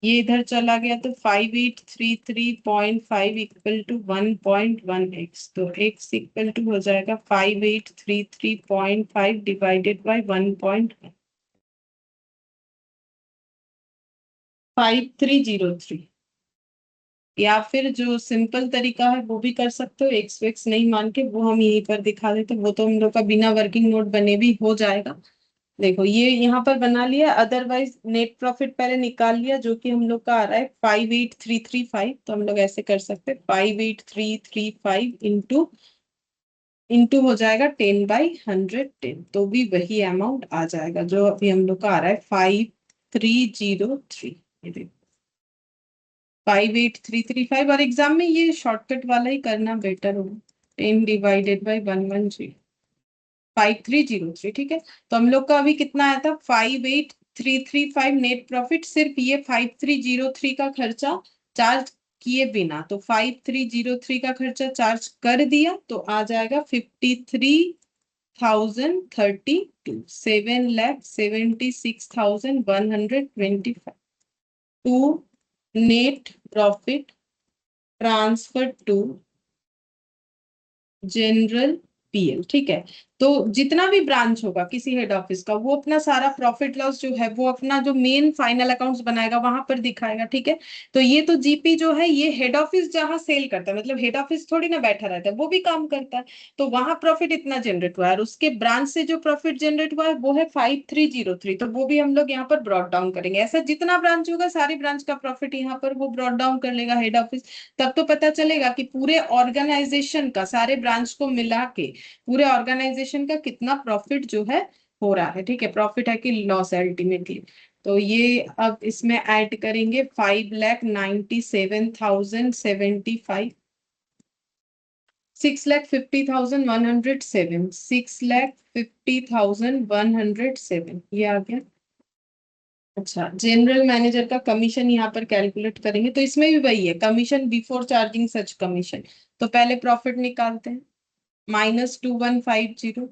ये इधर चला गया तो 5833.5 इक्वल टू 1.1x, तो x इक्वल टू हो जाएगा 5833.5 डिवाइडेड बाय 1.1, 5303। या फिर जो सिंपल तरीका है वो भी कर सकते हो, एक्स वेक्स नहीं मान के, वो हम यहीं पर दिखा देते, वो तो हम लोग का बिना वर्किंग नोट बने भी हो जाएगा। देखो ये यहाँ पर बना लिया, अदरवाइज नेट प्रॉफिट पहले निकाल लिया जो कि हम लोग का आ रहा है 58335। तो हम लोग ऐसे कर सकते हैं 58335 इंटू हो जाएगा 10/110, तो भी वही अमाउंट आ जाएगा जो अभी हम लोग का आ रहा है 5303। ये देखो 58335, और एग्जाम में ये शॉर्टकट वाला ही करना बेटर होगा। 10/110, 5303, ठीक है। तो हम लोग का अभी कितना आया था 58335 नेट प्रॉफिट, सिर्फ ये 5303 का खर्चा चार्ज किए बिना। तो 5303 का खर्चा चार्ज कर दिया तो आ जाएगा 53,032, 7,76,125 to net profit transfer to general PL, ठीक है। तो जितना भी ब्रांच होगा किसी हेड ऑफिस का, वो अपना सारा प्रॉफिट लॉस जो है वो अपना जो मेन फाइनल अकाउंट्स बनाएगा वहां पर दिखाएगा, ठीक है। तो ये तो जीपी जो है ये हेड ऑफिस जहां सेल करता है, मतलब हेड ऑफिस थोड़ी ना बैठा रहता है, वो भी काम करता है। तो वहां प्रॉफिट इतना जनरेट हुआ है, और उसके ब्रांच से जो प्रॉफिट जनरेट हुआ है वो है 5303, तो वो भी हम लोग यहाँ पर ब्रॉट डाउन करेंगे। ऐसा जितना ब्रांच होगा सारी ब्रांच का प्रॉफिट यहाँ पर वो ब्रॉट डाउन कर लेगा हेड ऑफिस। तब तो पता चलेगा कि पूरे ऑर्गेनाइजेशन का, सारे ब्रांच को मिला के पूरे ऑर्गेनाइजेशन का कितना प्रॉफिट जो है हो रहा है, ठीक है। प्रॉफिट है कि लॉस है अल्टीमेटली। तो ये अब इसमें ऐड करेंगे 5,97,075, 6,50,107, 6,50,107, ये आ गया। अच्छा, जनरल मैनेजर का कमीशन यहाँ पर कैलकुलेट करेंगे, तो इसमें भी वही है, commission before charging such commission. तो पहले प्रॉफिट निकालते हैं, -2150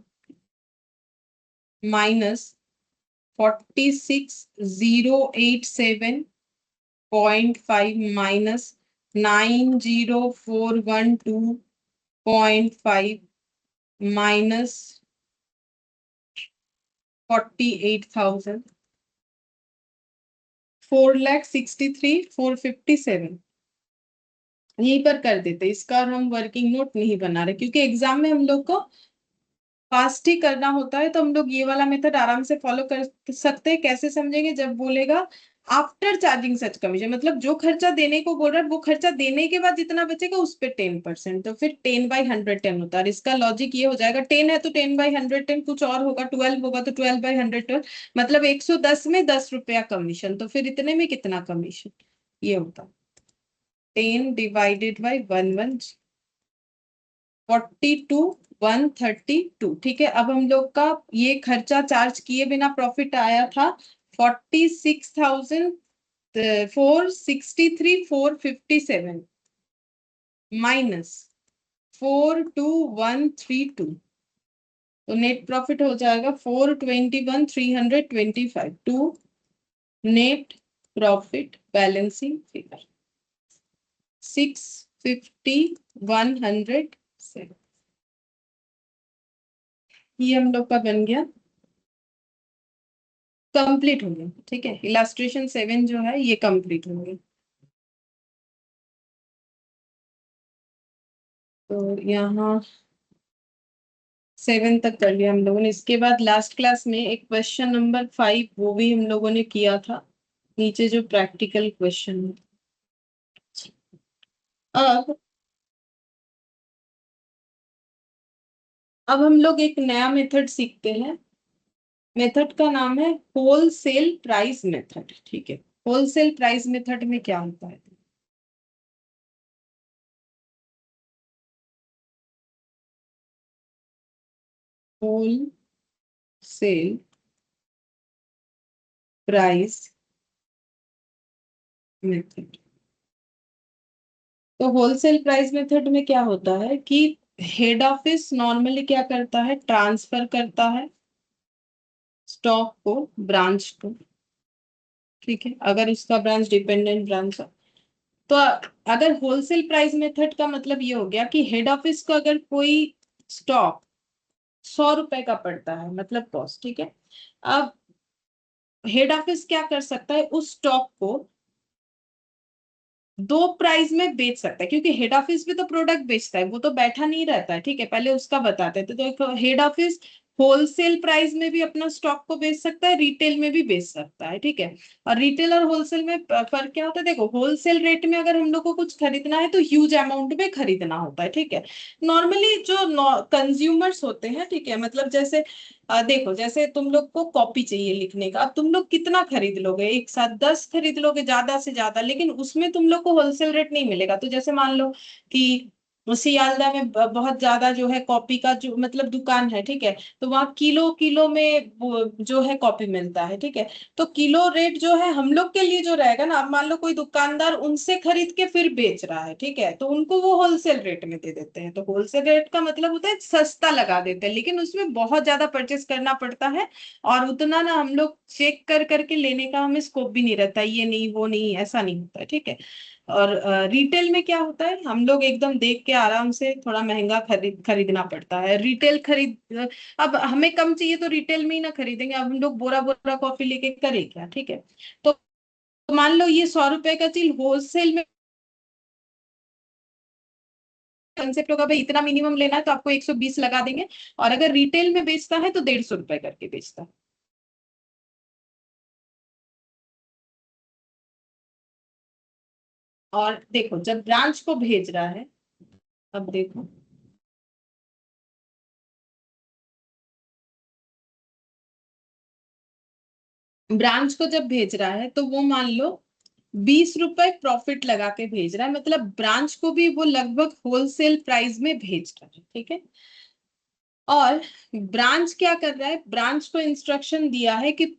माइनस 46,087.5 माइनस 90,412.5 माइनस 48,000, 4,63,457, यहीं पर कर देते। इसका और हम वर्किंग नोट नहीं बना रहे क्योंकि एग्जाम में हम लोग को फास्ट ही करना होता है, तो हम लोग ये वाला मेथड आराम से फॉलो कर सकते हैं। कैसे समझेंगे, जब बोलेगा आफ्टर चार्जिंग सच कमीशन, मतलब जो खर्चा देने को बोल रहा है वो खर्चा देने के बाद जितना बचेगा उस पे 10%, तो फिर 10/110 होता है। और इसका लॉजिक ये हो जाएगा, 10 है तो 10/110, कुछ और होगा 12 होगा तो 12/112, मतलब 110 में 10 रुपया कमीशन, तो फिर इतने में कितना कमीशन, ये होता 10/1 42,132, ठीक है। अब हम लोग का ये खर्चा चार्ज किए बिना प्रॉफिट आया था 46,463,457 माइनस 42,132, तो नेट प्रॉफिट हो जाएगा 421,325 to net profit balancing figure 650,107। ये हम लोग का बन गया, कंप्लीट हो गया, ठीक है। इलास्ट्रेशन 7 जो है ये कंप्लीट हो गया। तो यहाँ 7 तक कर लिया हम लोगों ने। इसके बाद लास्ट क्लास में एक क्वेश्चन नंबर 5 वो भी हम लोगों ने किया था, नीचे जो प्रैक्टिकल क्वेश्चन है। अब हम लोग एक नया मेथड सीखते हैं। मेथड का नाम है होलसेल प्राइस मेथड, ठीक है। होलसेल प्राइस मेथड में क्या होता है, होलसेल प्राइस मेथड। तो होलसेल प्राइस मेथड में क्या होता है कि हेड ऑफिस नॉर्मली क्या करता है, ट्रांसफर करता है स्टॉक को ब्रांच को, ठीक है, अगर उसका ब्रांच डिपेंडेंट ब्रांच है। तो अगर होलसेल प्राइस मेथड का मतलब ये हो गया कि हेड ऑफिस को अगर कोई स्टॉक 100 रुपए का पड़ता है, मतलब कॉस्ट, ठीक है। अब हेड ऑफिस क्या कर सकता है, उस स्टॉक को दो प्राइस में बेच सकता है, क्योंकि हेड ऑफिस भी तो प्रोडक्ट बेचता है, वो तो बैठा नहीं रहता है, ठीक है, पहले उसका बताते थे। तो हेड ऑफिस होलसेल प्राइस में भी अपना स्टॉक को बेच सकता है, रिटेल में भी बेच सकता है, ठीक है। और रिटेल और होलसेल में फर्क क्या होता है, देखो होलसेल रेट में अगर हम लोग को कुछ खरीदना है तो ह्यूज अमाउंट में खरीदना होता है, ठीक है। नॉर्मली जो कंज्यूमर्स होते हैं, ठीक है, मतलब जैसे देखो जैसे तुम लोग को कॉपी चाहिए लिखने का, अब तुम लोग कितना खरीद लोगे, एक साथ 10 खरीद लोगे ज्यादा से ज्यादा, लेकिन उसमें तुम लोग को होलसेल रेट नहीं मिलेगा। तो जैसे मान लो कि सियालदा में बहुत ज्यादा जो है कॉपी का जो मतलब दुकान है, ठीक है, तो वहाँ किलो किलो में जो है कॉपी मिलता है, ठीक है। तो किलो रेट जो है हम लोग के लिए जो रहेगा ना, अब मान लो कोई दुकानदार उनसे खरीद के फिर बेच रहा है, ठीक है, तो उनको वो होलसेल रेट में दे देते हैं। तो होलसेल रेट का मतलब होता है सस्ता लगा देते हैं, लेकिन उसमें बहुत ज्यादा परचेस करना पड़ता है, और उतना ना हम लोग चेक कर करके लेने का हमें स्कोप भी नहीं रहता, ये नहीं वो नहीं ऐसा नहीं होता है, ठीक है। और रिटेल में क्या होता है, हम लोग एकदम देख के आराम से थोड़ा महंगा खरीदना पड़ता है। रिटेल अब हमें कम चाहिए तो रिटेल में ही ना खरीदेंगे, अब हम लोग बोरा बोरा कॉफी लेके करें क्या, ठीक है। तो मान लो ये 100 रुपए का चीज होलसेल में कंसेप्ट होगा, भाई इतना मिनिमम लेना है तो आपको 120 लगा देंगे, और अगर रिटेल में बेचता है तो 150 रुपए करके बेचता है। और देखो जब ब्रांच को भेज रहा है, अब देखो ब्रांच को जब भेज रहा है तो वो मान लो 20 रुपए प्रॉफिट लगा के भेज रहा है, मतलब ब्रांच को भी वो लगभग होलसेल प्राइस में भेज रहा है, ठीक है। और ब्रांच क्या कर रहा है, ब्रांच को इंस्ट्रक्शन दिया है कि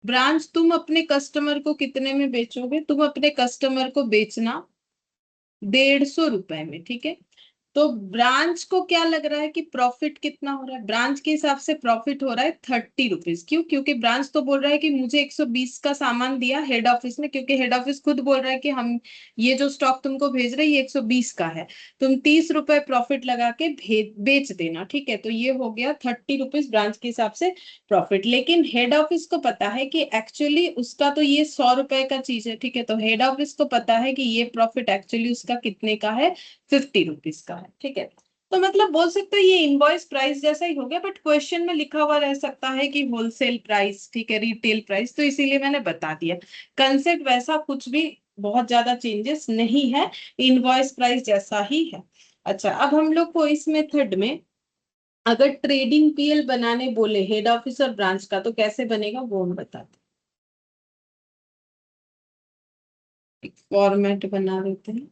ब्रांच तुम अपने कस्टमर को कितने में बेचोगे, तुम अपने कस्टमर को बेचना 150 रुपए में, ठीक है। तो ब्रांच को क्या लग रहा है कि प्रॉफिट कितना हो रहा है, ब्रांच के हिसाब से प्रॉफिट हो रहा है 30 रुपीज। क्यों, क्योंकि ब्रांच तो बोल रहा है कि मुझे 120 का सामान दिया हेड ऑफिस ने, क्योंकि हेड ऑफिस खुद बोल रहा है कि हम ये जो स्टॉक तुमको भेज रहे हैं ये 120 का है, तुम 30 रुपए प्रॉफिट लगा के बेच देना, ठीक है। तो ये हो गया 30 रुपीज ब्रांच के हिसाब से प्रॉफिट। लेकिन हेड ऑफिस को पता है कि एक्चुअली उसका तो ये 100 रुपए का चीज है, ठीक है, तो हेड ऑफिस को पता है कि ये प्रॉफिट एक्चुअली उसका कितने का है, 50 रुपीज का है, ठीक है। तो मतलब बोल सकते हो ये इनवॉइस प्राइस जैसा ही हो गया, बट क्वेश्चन में लिखा हुआ रह सकता है कि होलसेल प्राइस, ठीक है, रिटेल प्राइस, तो इसीलिए मैंने बता दिया। कंसेप्ट वैसा कुछ भी बहुत ज्यादा चेंजेस नहीं है, इनवॉइस प्राइस जैसा ही है। अच्छा, अब हम लोग को इस मेथड में अगर ट्रेडिंग पीएल बनाने बोले हेड ऑफिस और ब्रांच का, तो कैसे बनेगा वो हम बताते हैं। एक फॉर्मेट बना देते हैं।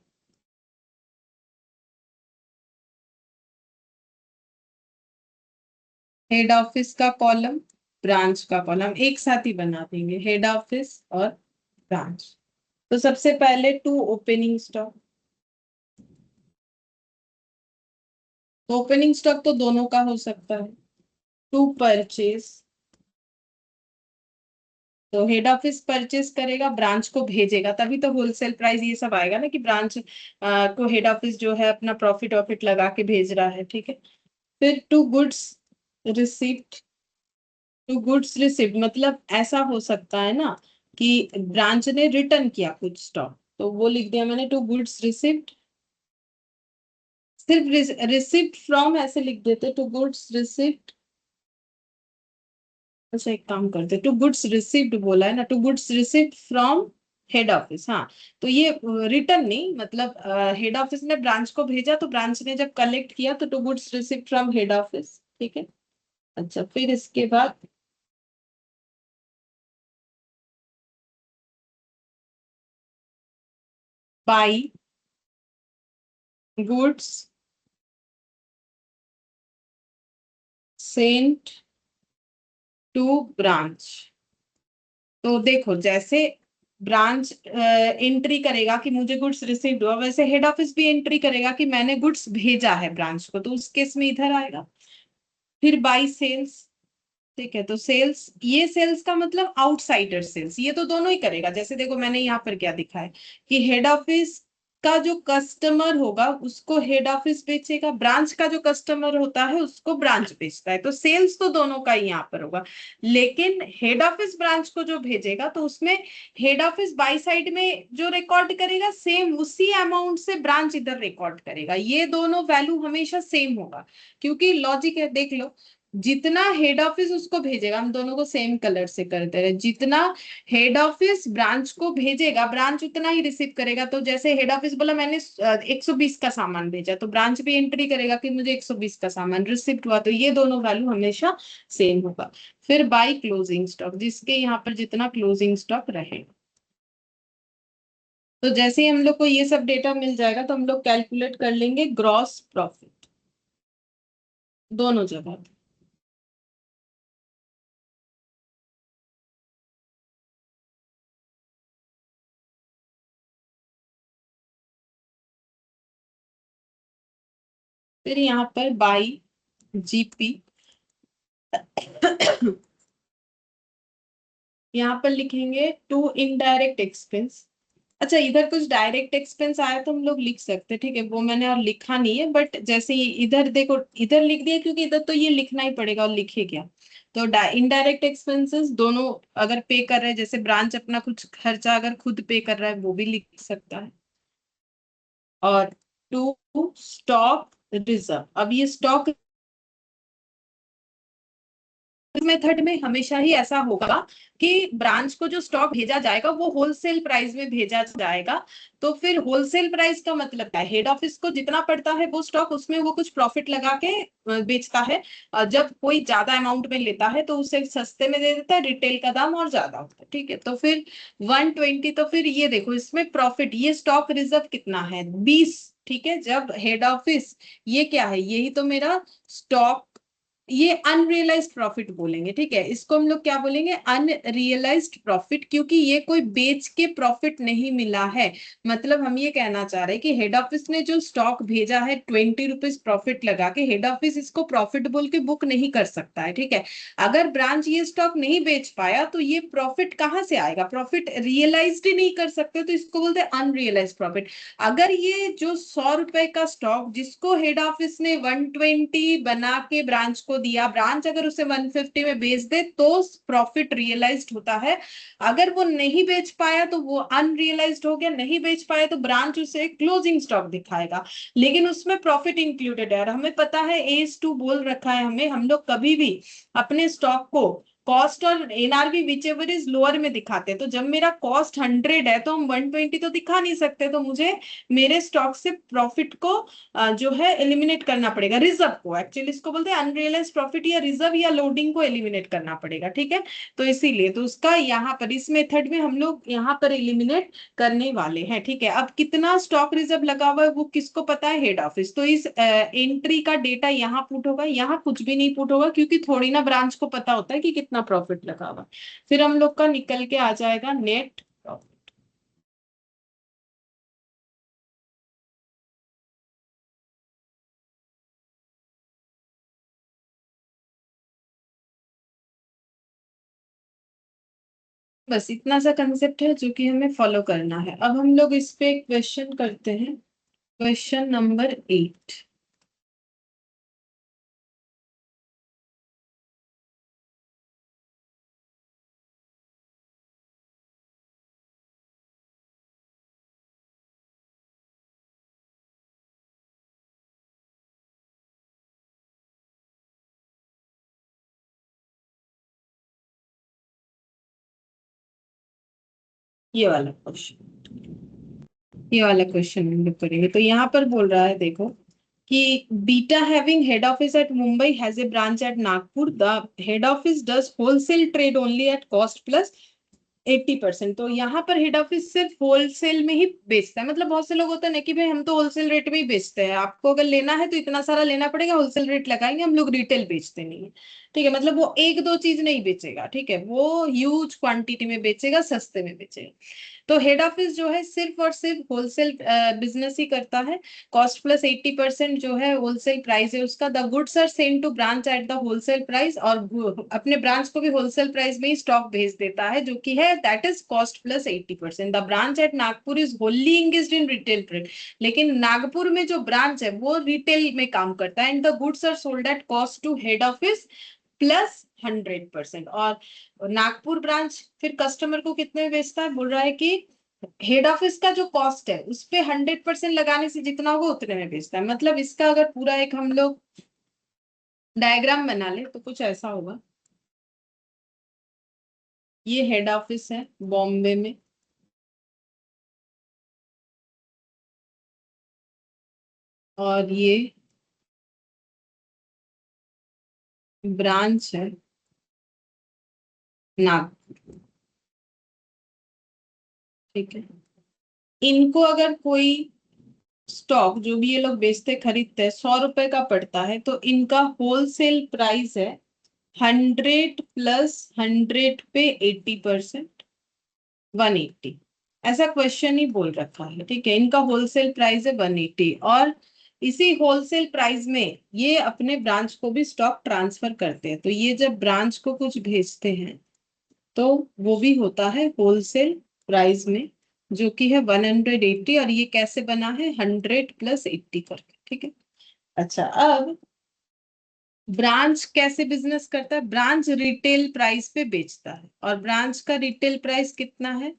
हेड ऑफिस का कॉलम, ब्रांच का कॉलम एक साथ ही बना देंगे, हेड ऑफिस और ब्रांच। तो सबसे पहले टू ओपनिंग स्टॉक, तो ओपनिंग स्टॉक तो दोनों का हो सकता है। टू परचेज, तो हेड ऑफिस परचेज करेगा, ब्रांच को भेजेगा, तभी तो होलसेल प्राइस ये सब आएगा ना, कि ब्रांच को हेड ऑफिस जो है अपना प्रॉफिट वॉफिट लगा के भेज रहा है, ठीक है। फिर to goods receipt, to goods receipt मतलब ऐसा हो सकता है ना कि ब्रांच ने रिटर्न किया कुछ स्टॉक, तो वो लिख दिया मैंने टू गुड्स रिसिप्ट। सिर्फ रिसिप्ट फ्रॉम ऐसे लिख देते, टू गुड्स रिसिप्ट। अच्छा एक काम करते, टू गुड्स रिसिप्ट बोला है ना, to goods receipt from head office, हाँ। तो ये रिटर्न नहीं, मतलब हेड ऑफिस ने ब्रांच को भेजा, तो ब्रांच ने जब कलेक्ट किया तो to goods receipt from head office, ठीक है। अच्छा फिर इसके बाद by goods sent to branch. तो देखो जैसे ब्रांच एंट्री करेगा कि मुझे गुड्स रिसीव्ड हुआ, वैसे हेड ऑफिस भी एंट्री करेगा कि मैंने गुड्स भेजा है ब्रांच को, तो उस केस में इधर आएगा। फिर बाई सेल्स, ठीक है, तो सेल्स, ये सेल्स का मतलब आउटसाइडर सेल्स, ये तो दोनों ही करेगा। जैसे देखो मैंने यहाँ पर क्या दिखा है कि हेड ऑफिस का जो कस्टमर होगा उसको हेड ऑफिस बेचेगा, ब्रांच का जो कस्टमर होता है उसको ब्रांच बेचता है, तो सेल्स तो दोनों का ही यहाँ पर होगा। लेकिन हेड ऑफिस ब्रांच को जो भेजेगा तो उसमें हेड ऑफिस बाई साइड में जो रिकॉर्ड करेगा सेम उसी अमाउंट से ब्रांच इधर रिकॉर्ड करेगा, ये दोनों वैल्यू हमेशा सेम होगा। क्योंकि लॉजिक है, देख लो, जितना हेड ऑफिस उसको भेजेगा, हम दोनों को सेम कलर से करते रहे, जितना हेड ऑफिस ब्रांच को भेजेगा ब्रांच उतना ही रिसीव करेगा। तो जैसे हेड ऑफिस बोला मैंने 120 का सामान भेजा, तो ब्रांच भी एंट्री करेगा कि मुझे 120 का सामान रिसीव हुआ, तो ये दोनों वैल्यू हमेशा सेम होगा। फिर बाय क्लोजिंग स्टॉक, जिसके यहाँ पर जितना क्लोजिंग स्टॉक रहे, तो जैसे ही हम लोग को ये सब डेटा मिल जाएगा तो हम लोग कैलकुलेट कर लेंगे ग्रॉस प्रॉफिट दोनों जगह। फिर यहाँ पर बाई जीपी यहाँ पर लिखेंगे टू इनडायरेक्ट एक्सपेंस। अच्छा, इधर कुछ डायरेक्ट एक्सपेंस आया तो हम लोग लिख सकते हैं, ठीक है, वो मैंने और लिखा नहीं है, बट जैसे इधर देखो, इधर लिख दिया क्योंकि इधर तो ये लिखना ही पड़ेगा, और लिखे क्या। तो इनडायरेक्ट एक्सपेंसेस दोनों अगर पे कर रहे हैं, जैसे ब्रांच अपना कुछ खर्चा अगर खुद पे कर रहा है वो भी लिख सकता है। और टू स्टॉक रिजर्व, अब ये स्टॉक मेथड में हमेशा ही ऐसा होगा कि ब्रांच को जो स्टॉक भेजा जाएगा वो होलसेल प्राइस में भेजा जाएगा। तो फिर होलसेल प्राइस का मतलब क्या है, हेड ऑफिस को जितना पड़ता है वो स्टॉक, उसमें वो कुछ प्रॉफिट लगा के बेचता है। जब कोई ज्यादा अमाउंट में लेता है तो उसे सस्ते में दे देता है, रिटेल का दाम और ज्यादा होता है, ठीक है। तो फिर 120, तो फिर ये देखो इसमें प्रॉफिट, ये स्टॉक रिजर्व कितना है 20, ठीक है। जब हेड ऑफिस, ये क्या है, यही तो मेरा स्टॉक, ये अनरियलाइज्ड प्रॉफिट बोलेंगे, ठीक है, इसको हम लोग क्या बोलेंगे, अनरियलाइज्ड प्रॉफिट, क्योंकि ये कोई बेच के प्रॉफिट नहीं मिला है। मतलब हम ये कहना चाह रहे हैं कि हेड ऑफिस ने जो स्टॉक भेजा है 20 रुपीज प्रॉफिट लगा के, हेड ऑफिस इसको प्रॉफिट बोल के बुक नहीं कर सकता है, ठीक है। अगर ब्रांच ये स्टॉक नहीं बेच पाया तो ये प्रॉफिट कहाँ से आएगा, प्रॉफिट रियलाइज्ड ही नहीं कर सकते, तो इसको बोलते हैं अनरियलाइज्ड प्रॉफिट। अगर ये जो 100 रुपए का स्टॉक जिसको हेड ऑफिस ने 120 बना के ब्रांच को दिया, ब्रांच अगर उसे 150 में बेच दे तो प्रॉफिट रियलाइज्ड होता है। अगर वो नहीं बेच पाया तो वो अनरियलाइज्ड हो गया, नहीं बेच पाया तो ब्रांच उसे क्लोजिंग स्टॉक दिखाएगा, लेकिन उसमें प्रॉफिट इंक्लूडेड है। और हमें पता है एस टू बोल रखा है हमें, हम लोग कभी भी अपने स्टॉक को कॉस्ट और NRV which ever is lower में दिखाते हैं। तो जब मेरा कॉस्ट 100 है तो हम 120 तो दिखा नहीं सकते, तो मुझे मेरे स्टॉक से प्रॉफिट को जो है एलिमिनेट करना पड़ेगा, रिजर्व को, एक्चुअली इसको बोलते हैं अनरियलाइज्ड प्रॉफिट, या रिजर्व या लोडिंग को एलिमिनेट करना पड़ेगा, ठीक है। तो इसीलिए तो उसका यहाँ पर इस मेथड में हम लोग यहाँ पर एलिमिनेट करने वाले हैं, ठीक है। अब कितना स्टॉक रिजर्व लगा हुआ है वो किसको पता है, हेड ऑफिस। तो इस एंट्री का डेटा यहाँ पुट होगा, यहाँ कुछ भी नहीं पुट होगा, क्योंकि थोड़ी ना ब्रांच को पता होता है कि कितना प्रॉफिट लगा हुआ। फिर हम लोग का निकल के आ जाएगा नेट प्रॉफिट। बस इतना सा कंसेप्ट है जो कि हमें फॉलो करना है। अब हम लोग इस पे क्वेश्चन करते हैं, क्वेश्चन नंबर 8। ये वाला क्वेश्चन, ये वाला क्वेश्चन हम लोग करेंगे। तो यहाँ पर बोल रहा है देखो कि beta having head office at Mumbai has a branch at Nagpur, the head office does wholesale trade only at cost plus 80%। तो यहाँ पर हेड ऑफिस सिर्फ होलसेल में ही बेचता है, मतलब बहुत से लोग होते हैं ना कि भाई हम तो होलसेल रेट में ही बेचते हैं, आपको अगर लेना है तो इतना सारा लेना पड़ेगा, होलसेल रेट लगाएंगे, हम लोग रिटेल बेचते नहीं है। ठीक है, मतलब वो एक दो चीज नहीं बेचेगा, ठीक है, वो ह्यूज क्वांटिटी में बेचेगा, सस्ते में बेचेगा। तो हेड ऑफिस जो है सिर्फ और सिर्फ होलसेल बिजनेस ही करता है। कॉस्ट प्लस 80% जो है होलसेल प्राइस है उसका। The goods are send to branch at the wholesale price, और अपने ब्रांच को भी होलसेल प्राइस में ही स्टॉक भेज देता है, जो कि है that is cost plus 80%। The branch at Nagpur is Holi engaged in retail trade, लेकिन नागपुर में जो ब्रांच है वो रिटेल में काम करता है। And the goods are sold at cost to head office plus 100%। और नागपुर ब्रांच फिर कस्टमर को कितने में बेचता है, बोल रहा है कि हेड ऑफिस का जो कॉस्ट है उस पे 100% लगाने से जितना होगा उतने में बेचता है। मतलब इसका अगर पूरा एक हम लोग डायग्राम बना ले तो कुछ ऐसा होगा। ये हेड ऑफिस है बॉम्बे में, और ये ब्रांच है नागपुर, ठीक है। इनको अगर कोई स्टॉक जो भी ये लोग बेचते खरीदते हैं 100 रुपए का पड़ता है, तो इनका होलसेल प्राइस है 100 प्लस 100 पे 80%, 180। ऐसा क्वेश्चन ही बोल रखा है, ठीक है। इनका होलसेल प्राइस है 180, और इसी होलसेल प्राइस में ये अपने ब्रांच को भी स्टॉक ट्रांसफर करते हैं। तो ये जब ब्रांच को कुछ भेजते हैं तो वो भी होता है होलसेल प्राइस में, जो कि है 180। और ये कैसे बना है, 100 प्लस 80 करके, ठीक है। अच्छा, अब ब्रांच कैसे बिजनेस करता है, ब्रांच रिटेल प्राइस पे बेचता है, और ब्रांच का रिटेल प्राइस कितना है,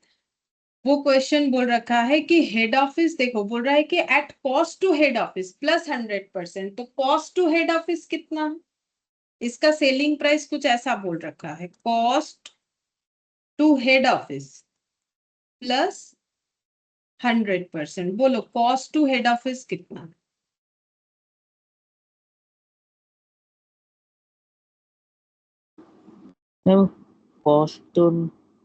वो क्वेश्चन बोल रखा है कि हेड ऑफिस, देखो बोल रहा है कि at cost to head office plus 100%। तो कॉस्ट टू हेड ऑफिस कितना है, इसका सेलिंग प्राइस कुछ ऐसा बोल रखा है, cost to head office plus 100%। बोलो कॉस्ट टू हेड ऑफिस कितना। ম্যাম কস্ট তো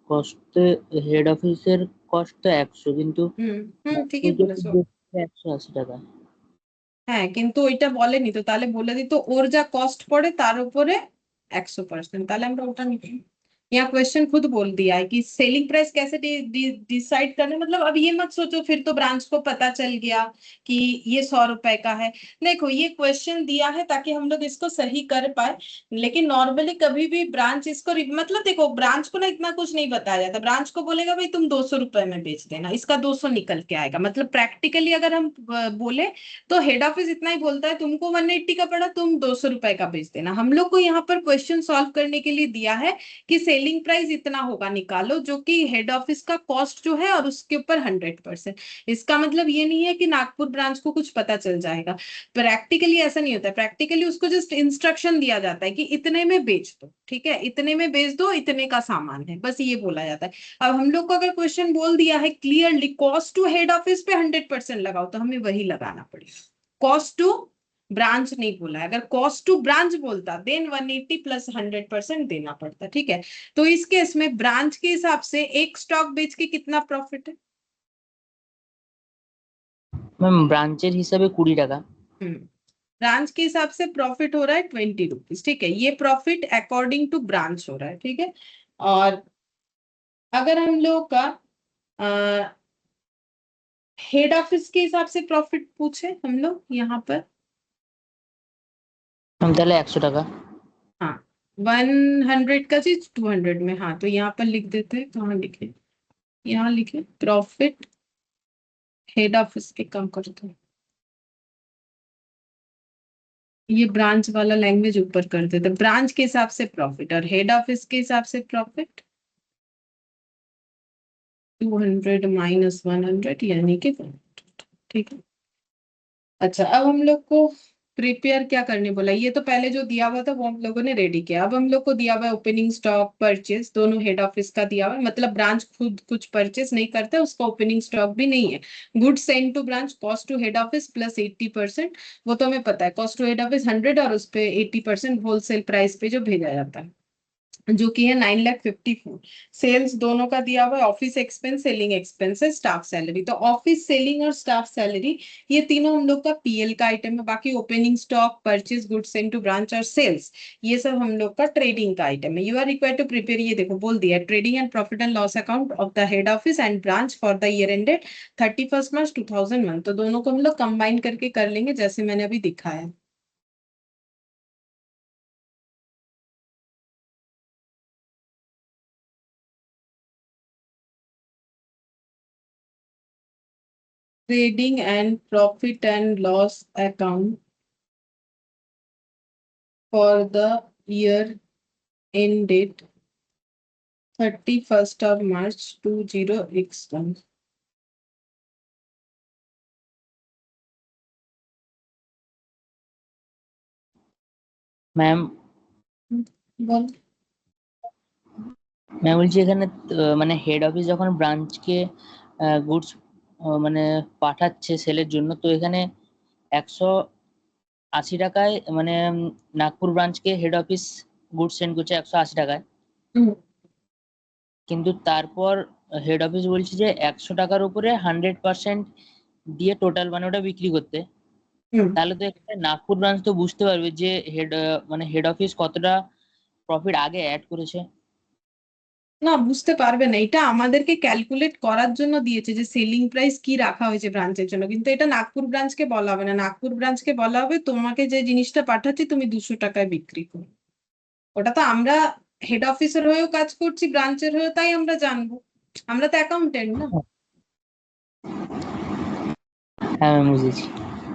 কস্ট হেড অফিসের কস্ট তো 100, কিন্তু ঠিক বলেছো। 180 টাকা। হ্যাঁ, কিন্তু ওইটা বলেনি তো, তাহলে বলে দিত ওর যা কস্ট পড়ে তার উপরে 100%, তাহলে আমরা ওটা নিচ্ছি। यहाँ क्वेश्चन खुद बोल दिया है कि सेलिंग प्राइस कैसे डिसाइड करना। मतलब अब ये मत सोचो फिर तो ब्रांच को पता चल गया कि ये 100 रुपए का है। देखो ये क्वेश्चन दिया है ताकि हम लोग इसको सही कर पाए, लेकिन नॉर्मली कभी भी ब्रांच इसको मतलब देखो ब्रांच को ना इतना कुछ नहीं बताया जाता। ब्रांच को बोलेगा भाई तुम 200 रुपए में बेच देना, इसका 200 निकल के आएगा। मतलब प्रैक्टिकली अगर हम बोले तो हेड ऑफिस इतना ही बोलता है, तुमको 180 का पड़ा, तुम 200 रुपए का बेच देना। हम लोग को यहाँ पर क्वेश्चन सॉल्व करने के लिए दिया है कि सेलिंग प्राइस इतना होगा, निकालो, जो कि हेड ऑफिस का कॉस्ट जो है और उसके ऊपर 100%। इसका मतलब ये नहीं है कि नागपुर ब्रांच को कुछ पता चल जाएगा, प्रैक्टिकली ऐसा नहीं होता है। प्रैक्टिकली उसको जस्ट इंस्ट्रक्शन दिया जाता है कि इतने में बेच दो, ठीक है, इतने में बेच दो, इतने का सामान है, बस ये बोला जाता है। अब हम लोग को अगर क्वेश्चन बोल दिया है clearly cost to head office पे 100% लगाओ, तो हमें वही लगाना पड़ेगा। कॉस्ट टू ब्रांच नहीं बोला है, अगर कॉस्ट टू ब्रांच बोलता देन 180 प्लस 100% देना पड़ता, ठीक है। तो इस केस में ब्रांच के हिसाब से एक स्टॉक बेच के कितना प्रॉफिट है, ম্যাম ব্রাঞ্চের হিসাবে 20 টাকা। ब्रांच के हिसाब से प्रॉफिट हो रहा है 20 रुपीज, ठीक है। ये प्रॉफिट अकॉर्डिंग टू ब्रांच हो रहा है, ठीक है। और अगर हम लोग का हेड ऑफिस के हिसाब से प्रॉफिट पूछे हम लोग यहाँ पर, ম্যাম তাহলে 100 টাকা। हाँ 100 का चीज 200 में, हाँ तो यहाँ पर लिख देते हैं, कहाँ लिखे, यहाँ लिखे प्रॉफिट हेड ऑफिस के कम करते हैं। ये ब्रांच वाला लैंग्वेज ऊपर कर देते, ब्रांच के हिसाब से प्रॉफिट और हेड ऑफिस के हिसाब से प्रॉफिट 200 माइनस 100 यानी कि 100, ठीक है। अच्छा, अब हम लोग को प्रिपेयर क्या करने बोला, ये तो पहले जो दिया हुआ था वो हम लोगों ने रेडी किया। अब हम लोग को दिया हुआ है ओपनिंग स्टॉक परचेज, दोनों हेड ऑफिस का दिया हुआ है। मतलब ब्रांच खुद कुछ परचेज नहीं करता, उसका ओपनिंग स्टॉक भी नहीं है। Good send to branch cost to head office plus 80%, वो तो हमें पता है, कॉस्ट टू हेड ऑफिस 100 और उस पे 80% होलसेल प्राइस पे जो भेजा जाता है। जो कि है 9,54,000। सेल्स दोनों का दिया हुआ है, office expense, selling expenses, staff salary. तो ऑफिस, सेलिंग और स्टाफ सैलरी ये तीनों हम लोग का पीएल का आइटम है। बाकी opening stock, purchase, goods sent to branch और सेल्स, ये सब हम लोग का ट्रेडिंग का आइटम है। You are required to prepare, ये देखो बोल दिया, trading and profit and loss account of the head office and branch for the year ended 31 March 2001। तो दोनों को हम लोग कंबाइन करके कर लेंगे जैसे मैंने अभी दिखाया। Trading and profit and loss account for the year ended 31st of March 2001। Ma'am बोल। ম্যাম বলছি এখানে মানে হেড অফিস যখন ব্রাঞ্চকে গুডস মানে পাঠাচ্ছে সেলের জন্য, তো এখানে 180 টাকায় মানে নাগপুর ব্রাঞ্চকে হেড অফিস গুডস সেন্ড করছে 180 টাকায়, কিন্তু তারপর হেড অফিস বলছে যে 100 টাকার উপরে 100% দিয়ে টোটাল মানে ওটা বিক্রি করতে। তাহলে তো এখানে নাগপুর ব্রাঞ্চ তো বুঝতে পারবে যে মানে হেড অফিস কতটা প্রফিট আগে অ্যাড করেছে। না, বুঝতে পারবে না, এটা আমাদেরকে ক্যালকুলেট করার জন্য দিয়েছে যে সেলিং প্রাইস কি রাখা হয়েছে ব্রাঞ্চের জন্য, কিন্তু এটা নাগপুর ব্রাঞ্চকে বলা হবে না। নাগপুর ব্রাঞ্চকে বলা হবে তোমাকে যে জিনিসটা পাঠাচ্ছি তুমি 200 টাকায় বিক্রি করো। ওটা তো আমরা হেড অফিসের হয়েও কাজ করছি, ব্রাঞ্চের হয়েও, তাই আমরা জানবো। আমরা তো অ্যাকাউন্টেন্ট না। হ্যাঁ ম্যাম বুঝেছি।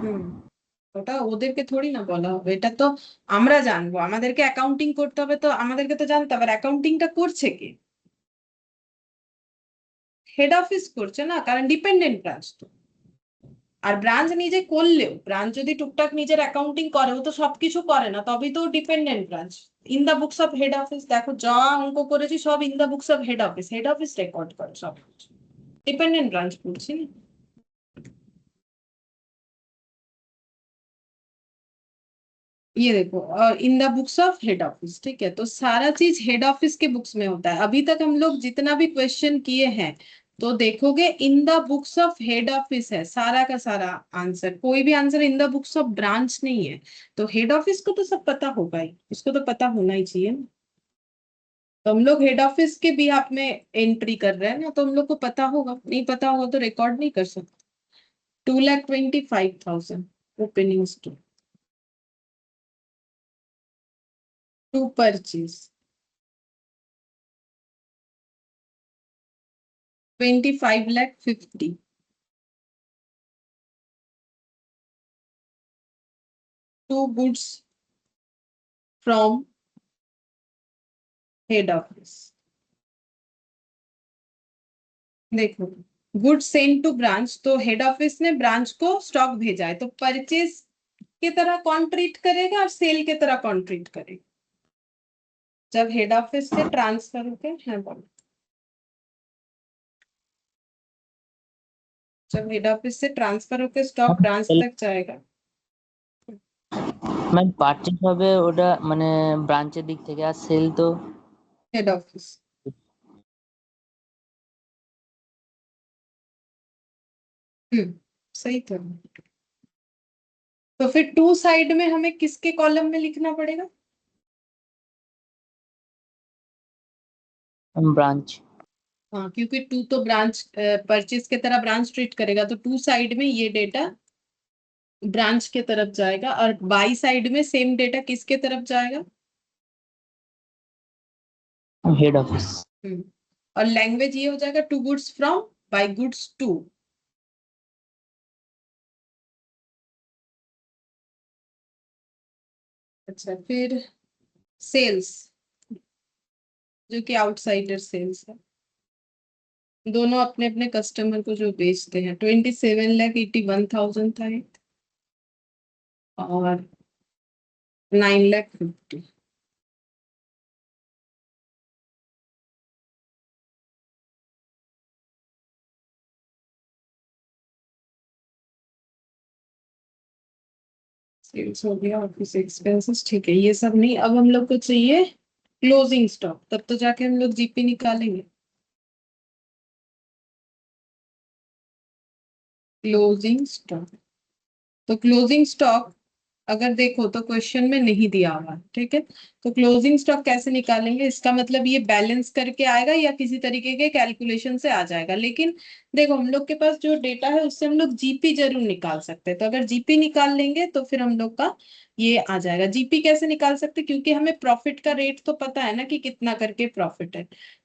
হুম। ওটা ওদেরকে থোড়ি না বলা হবে, এটা তো আমরা জানবো। আমাদেরকে অ্যাকাউন্টিং করতে হবে, তো আমাদেরকে তো জানতে হবে অ্যাকাউন্টিংটা করছে কে। হেড অফিস করছে না, কারণ ডিপেন্ডেন্ট ব্রাঞ্চ তো। আর ব্রাঞ্চ নিজে করলেও, ব্রাঞ্চ যদি টুকটাক নিজের অ্যাকাউন্টিং করে, ও তো সবকিছু করে না, তবেই তো dependent branch. In the books of head office দেখো, যা অঙ্ক করেছি সব in the books of head office, head office record করে সব কিছু। ডিপেন্ডেন্ট ব্রাঞ্চ করছি না। ये देखो, in the books of head office, ठीक है। तो सारा चीज हेड ऑफिस के बुक्स में होता है। अभी तक हम लोग जितना भी क्वेश्चन किए हैं, तो देखोगे इन the books of head office है सारा का सारा आंसर। कोई भी answer in the books of branch नहीं है। तो हेड ऑफिस को तो सब पता होगा ही, इसको तो पता होना ही चाहिए ना। तो हम लोग हेड ऑफिस के भी आप में एंट्री कर रहे हैं ना, तो हम लोग को पता होगा। नहीं पता होगा तो रिकॉर्ड नहीं कर सकते। 2,25,000 openings to purchase, 25,50,000 to goods from head office. देखो, गुड्स सेंड टू ब्रांच, तो हेड ऑफिस ने ब्रांच को स्टॉक भेजा है, तो परचेज की तरह कौन ट्रीट करेगा और सेल की तरह कौन ट्रीट करेगा। जब हेड ऑफिस से ट्रांसफर होके, हाँ बोलो। जब हेड ऑफिस से ट्रांसफर होकर स्टॉक ब्रांच तक जाएगा। ম্যাম পারচেজ হবে ওটা মানে ব্রাঞ্চের দিক থেকে, আর সেল তো हेड ऑफिस। सही था। तो फिर टू साइड में हमें किसके कॉलम में लिखना पड़ेगा। ब्रांच। हाँ, क्योंकि टू तो ब्रांच परचेज के तरह ब्रांच ट्रीट करेगा, तो टू साइड में ये डेटा ब्रांच के तरफ जाएगा, और बाई साइड में सेम डेटा किसके तरफ जाएगा। Head office. और लैंग्वेज ये हो जाएगा to goods from, by goods to. अच्छा, फिर सेल्स, जो कि आउटसाइडर सेल्स है। दोनों अपने अपने कस्टमर को जो बेचते हैं। 27,81,000 था एक, और 9,50,000। सेल्स हो गया, ऑफिस एक्सपेंसेस, ठीक है। ये सब नहीं, अब हम लोग को चाहिए क्लोजिंग स्टॉक, तब तो जाके हम लोग जीपी निकालेंगे। क्लोजिंग स्टॉक, तो क्लोजिंग स्टॉक अगर देखो तो क्वेश्चन में नहीं दिया हुआ है, ठीक है। तो क्लोजिंग स्टॉक कैसे निकालेंगे, इसका मतलब ये बैलेंस करके आएगा या किसी तरीके के कैलकुलेशन से आ जाएगा। लेकिन देखो हम लोग के पास जो डेटा है उससे हम लोग जीपी जरूर निकाल सकते हैं। तो अगर जीपी निकाल लेंगे तो फिर हम लोग का ये आ जाएगा। जीपी कैसे निकाल सकते, क्योंकि हमें प्रॉफिट का रेट तो पता है ना कि कितना करके प्रॉफिट है।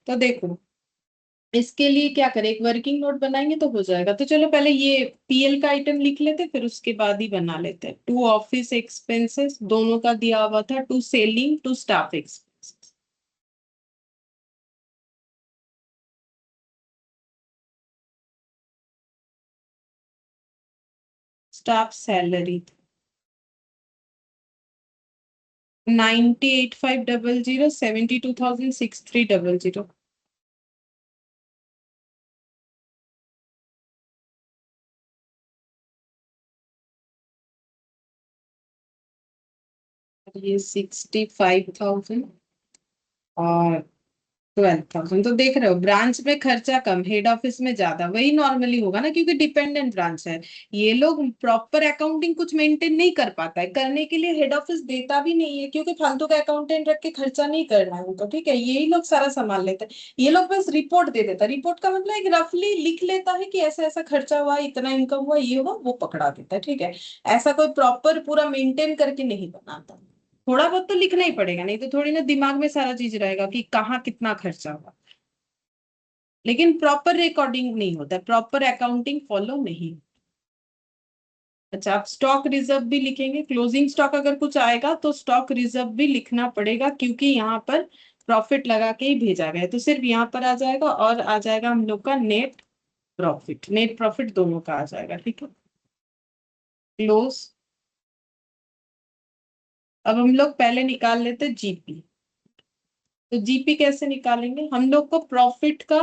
तो देखो इसके लिए क्या करें, एक वर्किंग नोट बनाएंगे तो हो जाएगा। तो चलो पहले ये पीएल का आइटम लिख लेते, फिर उसके बाद ही बना लेते हैं। टू ऑफिस एक्सपेंसेस दोनों का दिया हुआ था, to selling to staff expenses. Staff salary 98,500, 72,6300। ये 65,000 और 12,000। तो देख रहे हो ब्रांच में खर्चा कम, हेड ऑफिस में ज्यादा, वही नॉर्मली होगा ना क्योंकि डिपेंडेंट ब्रांच है। ये लोग प्रॉपर अकाउंटिंग कुछ मेंटेन नहीं कर पाता है, करने के लिए हेड ऑफिस देता भी नहीं है, क्योंकि फालतू का अकाउंटेंट रख के खर्चा नहीं करना है उनको, ठीक है। यही लोग सारा संभाल लेते हैं। ये लोग बस रिपोर्ट दे देता, रिपोर्ट का मतलब एक रफली लिख लेता है कि ऐसा ऐसा खर्चा हुआ, इतना इनकम हुआ, ये हुआ, वो पकड़ा देता है, ठीक है। ऐसा कोई प्रॉपर पूरा मेंटेन करके नहीं बनाता। थोड़ा बहुत तो लिखना ही पड़ेगा, नहीं तो थोड़ी ना दिमाग में सारा चीज रहेगा कि कहाँ कितना खर्चा हुआ। लेकिन प्रॉपर रिकॉर्डिंग नहीं होता, प्रॉपर अकाउंटिंग फॉलो नहीं। अच्छा, आप स्टॉक रिजर्व भी लिखेंगे। क्लोजिंग स्टॉक अगर कुछ आएगा तो स्टॉक रिजर्व भी लिखना पड़ेगा, क्योंकि यहाँ पर प्रॉफिट लगा के ही भेजा गया है। तो सिर्फ यहाँ पर आ जाएगा और आ जाएगा हम लोग का नेट प्रॉफिट। नेट प्रॉफिट दोनों का आ जाएगा, ठीक है। क्लोज, अब हम लोग पहले निकाल लेते जीपी। तो जीपी कैसे निकालेंगे, हम लोग को प्रॉफिट का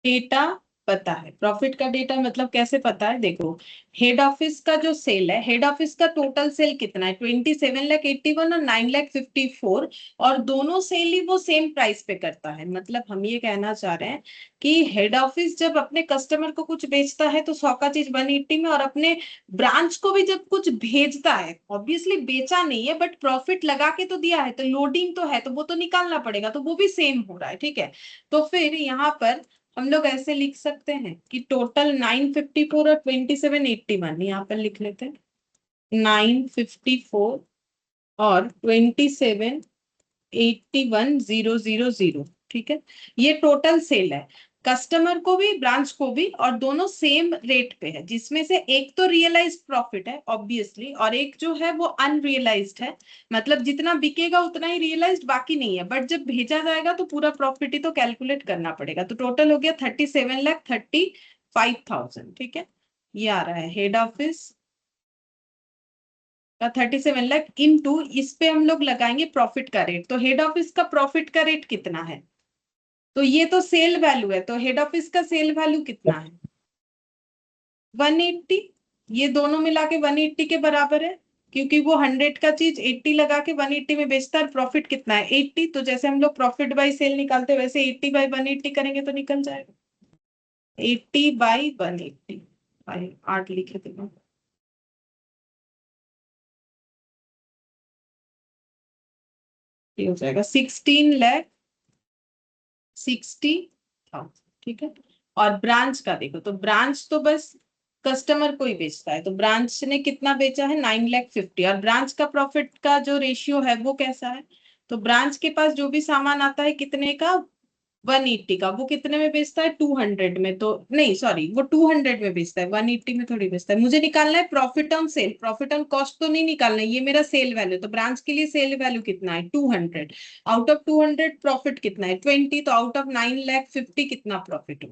डेटा पता है। प्रॉफिट का डेटा मतलब कैसे पता है, देखो हेड ऑफिस का जो सेल है, हेड ऑफिस का टोटल सेल कितना है, 27,81 और 9,54। और दोनों सेल ही वो सेम प्राइस पे करता है। मतलब हम ये कहना चाह रहे हैं कि हेड ऑफिस जब अपने कस्टमर को कुछ बेचता है तो 100 का चीज 180 में, और अपने ब्रांच को भी जब कुछ भेजता है, ऑब्वियसली बेचा नहीं है बट प्रॉफिट लगा के तो दिया है, तो लोडिंग तो है, तो वो तो निकालना पड़ेगा, तो वो भी सेम हो रहा है, ठीक है। तो फिर यहाँ पर हम लोग ऐसे लिख सकते हैं कि टोटल 954 और 2781, यहाँ पर लिख लेते हैं 954 और 2781,000, ठीक है। ये टोटल सेल है, कस्टमर को भी ब्रांच को भी, और दोनों सेम रेट पे है, जिसमें से एक तो रियलाइज्ड प्रॉफिट है ऑब्वियसली, और एक जो है वो अनरियलाइज्ड है। मतलब जितना बिकेगा उतना ही रियलाइज्ड, बाकी नहीं है, बट जब भेजा जाएगा तो पूरा प्रॉफिट ही तो कैलकुलेट करना पड़ेगा। तो टोटल हो गया 37,35,000, ठीक है। ये आ रहा है हेड ऑफिस का 37 लाख इनटू, इस पे हम लोग लगाएंगे प्रॉफिट का रेट। तो हेड ऑफिस का प्रॉफिट का रेट कितना है, तो ये तो सेल वैल्यू है, तो हेड ऑफिस का सेल वैल्यू कितना है 180। ये दोनों मिला के 180 के बराबर है, क्योंकि वो 100 का चीज 80 लगा के 180 में बेचता है। प्रॉफिट कितना है 80, तो जैसे हम लोग प्रॉफिट बाई सेल निकालते हैं वैसे 80 बाई 180 करेंगे तो निकल जाएगा 80 बाई 180। 8 लिखे थे ना। ये हो जाएगा 16,60,000, ठीक है। और ब्रांच का देखो, तो ब्रांच तो बस कस्टमर को ही बेचता है, तो ब्रांच ने कितना बेचा है 9,50,000। और ब्रांच का प्रॉफिट का जो रेशियो है वो कैसा है, तो ब्रांच के पास जो भी सामान आता है कितने का 180 का, वो कितने में बेचता है 200 में। तो नहीं सॉरी, वो 200 में बेचता है, 180 में थोड़ी बेचता है। मुझे निकालना है profit on sale, profit on cost तो नहीं निकालना है, ये मेरा सेल वैल्यू। तो ब्रांच के लिए सेल वैल्यू कितना है 200, आउट ऑफ 200 प्रॉफिट कितना है 20, तो आउट ऑफ 9,50,000 कितना प्रॉफिट हो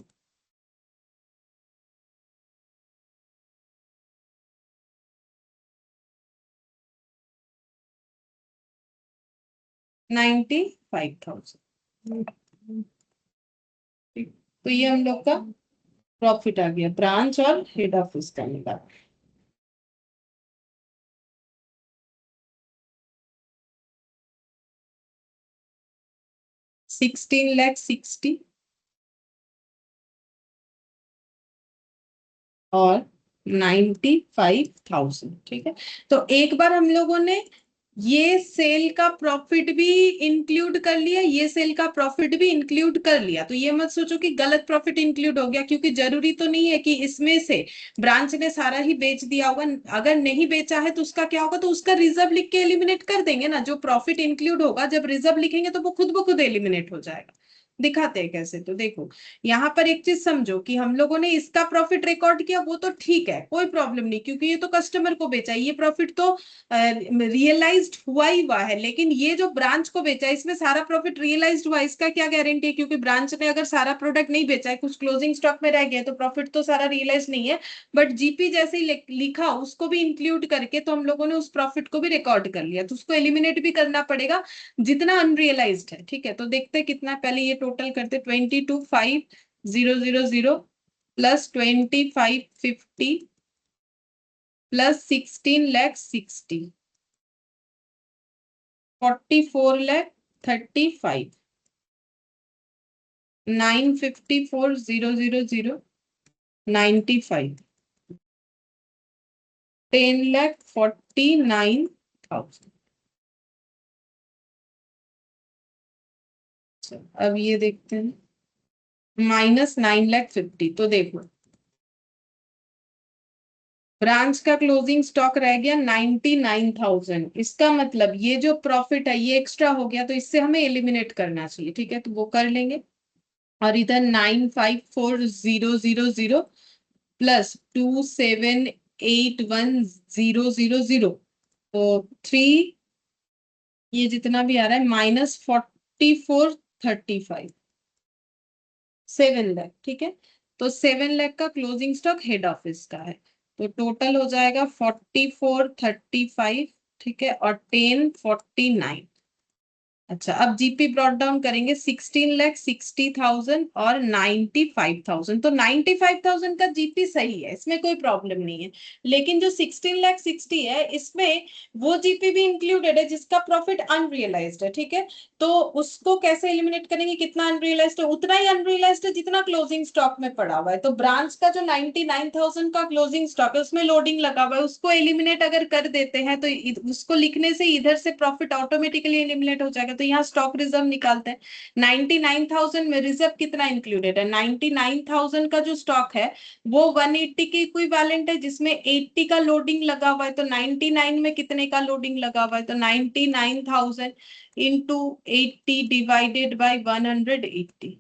95,000। तो ये हम लोग का प्रॉफिट आ गया ब्रांच और हेड ऑफिस का निकाल। 16,60,000 और 95,000। ठीक है, तो एक बार हम लोगों ने ये सेल का प्रॉफिट भी इंक्लूड कर लिया, ये सेल का प्रॉफिट भी इंक्लूड कर लिया। तो ये मत सोचो कि गलत प्रॉफिट इंक्लूड हो गया, क्योंकि जरूरी तो नहीं है कि इसमें से ब्रांच ने सारा ही बेच दिया होगा। अगर नहीं बेचा है तो उसका क्या होगा, तो उसका रिजर्व लिख के एलिमिनेट कर देंगे ना। जो प्रॉफिट इंक्लूड होगा, जब रिजर्व लिखेंगे तो वो खुद ब खुद एलिमिनेट हो जाएगा। दिखाते हैं कैसे। तो देखो यहाँ पर एक चीज समझो कि हम लोगों ने इसका प्रॉफिट रिकॉर्ड किया, वो तो ठीक है, कोई प्रॉब्लम नहीं, क्योंकि ये तो कस्टमर को बेचा, ये प्रॉफिट तो रियलाइज्ड हुआ ही हुआ है। लेकिन ये जो ब्रांच को बेचा, इसमें सारा प्रॉफिट रियलाइज्ड हुआ, इसका क्या गारंटी है? क्योंकि ब्रांच ने अगर सारा प्रोडक्ट नहीं बेचा है, कुछ क्लोजिंग स्टॉक में रह गया, तो प्रॉफिट तो सारा रियलाइज नहीं है। बट जीपी जैसे ही लिखा, उसको भी इंक्लूड करके तो हम लोगों ने उस प्रॉफिट को भी रिकॉर्ड कर लिया, तो उसको एलिमिनेट भी करना पड़ेगा जितना अनरियलाइज्ड है। ठीक है, तो देखते हैं कितना। पहले ये टोटल करते, 22,5,000 प्लस 25,50 प्लस 16,60,000, 44,35,000, 954,000, 95, 10,49,000। अब ये देखते हैं, माइनस 9,50,000। तो देखो ब्रांच का क्लोजिंग स्टॉक रह गया 99,000। इसका मतलब ये जो प्रॉफिट है ये एक्स्ट्रा हो गया, तो इससे हमें एलिमिनेट करना चाहिए। ठीक है, तो वो कर लेंगे। और इधर 954,000 प्लस 2781,000, तो 3, ये जितना भी आ रहा है, माइनस 44,35, 7 लाख। ठीक है, तो 7 लाख का क्लोजिंग स्टॉक हेड ऑफिस का है, तो टोटल हो जाएगा 44,35। ठीक है, और 10,49। अच्छा, अब जीपी ब्रॉट डाउन करेंगे, 16,60,000 और 95,000। तो 95,000 का जीपी सही है, इसमें कोई प्रॉब्लम नहीं है। लेकिन जो 16,60,000 है, इसमें वो जीपी भी इंक्लूडेड है जिसका प्रॉफिट अनरियलाइज्ड है। ठीक है, तो उसको कैसे एलिमिनेट करेंगे? कितना अनरियलाइज्ड है? उतना ही अनरियलाइज्ड है जितना क्लोजिंग स्टॉक में पड़ा हुआ है। तो ब्रांच का जो 99,000 का क्लोजिंग स्टॉक है, उसमें लोडिंग लगा हुआ है, उसको एलिमिनेट अगर कर देते हैं तो उसको लिखने से इधर से प्रॉफिट ऑटोमेटिकली एलिमिनेट हो जाएगा। तो यहाँ स्टॉक रिजर्व निकालते हैं। 99,000 में रिजर्व कितना इंक्लूडेड है? 99,000 का जो स्टॉक है वो 180 के इक्विवेलेंट है, जिसमें 80 का लोडिंग लगा हुआ है। तो 99 में कितने का लोडिंग लगा हुआ है? तो 99,000 इंटू 80 डिवाइडेड बाई 180,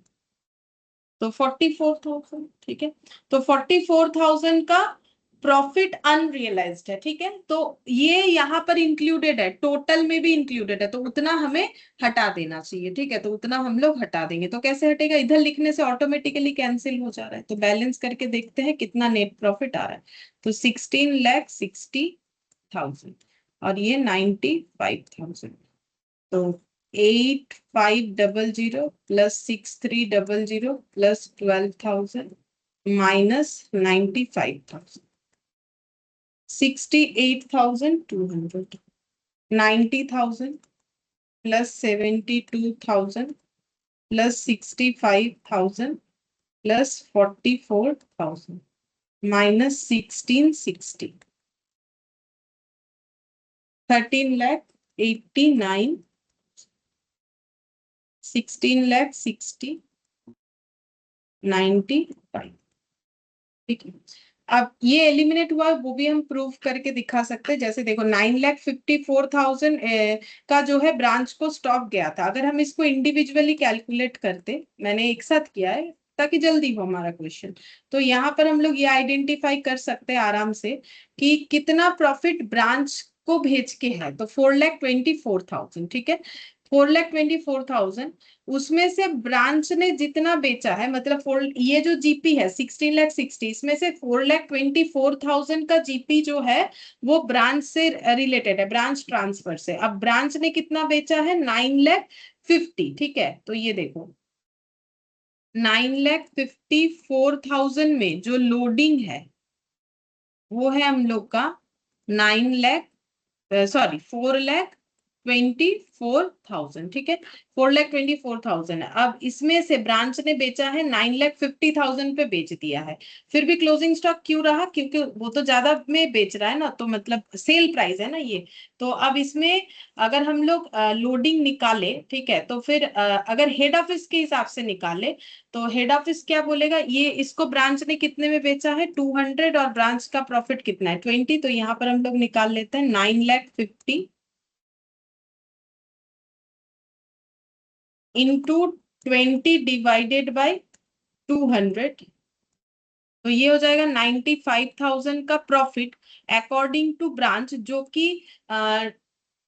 तो 44,000। ठीक है, तो 44,000 का प्रॉफिट अनरियलाइज्ड है। ठीक है, तो ये यहाँ पर इंक्लूडेड है, टोटल में भी इंक्लूडेड है, तो उतना हमें हटा देना चाहिए। ठीक है, तो उतना हम लोग हटा देंगे। तो कैसे हटेगा? इधर लिखने से ऑटोमेटिकली कैंसिल हो जा रहा है। तो बैलेंस करके देखते हैं कितना नेट प्रॉफिट आ रहा है। तो 16,60,000 और ये 95,000, तो 8,500 plus 6,300 plus 12,000 minus 95,000, 68,200, 90,000 plus 72,000 plus 65,000 plus 44,000 minus 1660, 13,89,000, 16,60,000, 95। ठीक है, अब ये एलिमिनेट हुआ, वो भी हम प्रूव करके दिखा सकते हैं। जैसे देखो 9,54,000 का जो है ब्रांच को स्टॉक गया था। अगर हम इसको इंडिविजुअली कैलकुलेट करते, मैंने एक साथ किया है ताकि जल्दी हो हमारा क्वेश्चन, तो यहाँ पर हम लोग ये आइडेंटिफाई कर सकते हैं आराम से कि कितना प्रॉफिट ब्रांच को भेज के है। तो 4,24,000। ठीक है, 4,24,000, उसमें से ब्रांच ने जितना बेचा है, मतलब ये जो जीपी है 16,60,000, इसमें से 4,24,000 का जीपी जो है वो ब्रांच से रिलेटेड है, ब्रांच ट्रांसफर से। अब ब्रांच ने कितना बेचा है? 9,50,000। ठीक है, तो ये देखो 9,54,000 में जो लोडिंग है वो है हम लोग का 9 लाख, सॉरी 4,54,000 24,000, ठीक है, 4,24,000 है। अब इसमें से ब्रांच ने बेचा है 9,50,000 पे बेच दिया है, फिर भी क्लोजिंग स्टॉक क्यों रहा? क्योंकि वो तो ज्यादा में बेच रहा है ना, तो मतलब सेल प्राइस है ना ये। तो अब इसमें अगर हम लोग लोडिंग निकाले, ठीक है, तो फिर अगर हेड ऑफिस के हिसाब से निकाले तो हेड ऑफिस क्या बोलेगा, ये इसको ब्रांच ने कितने में बेचा है 200, और ब्रांच का प्रॉफिट कितना है 20, तो यहाँ पर हम लोग निकाल लेते हैं 9,50,000 इंटू 20 डिवाइडेड बाई 200, तो ये हो जाएगा 95,000 का प्रॉफिट अकॉर्डिंग टू ब्रांच, जो कि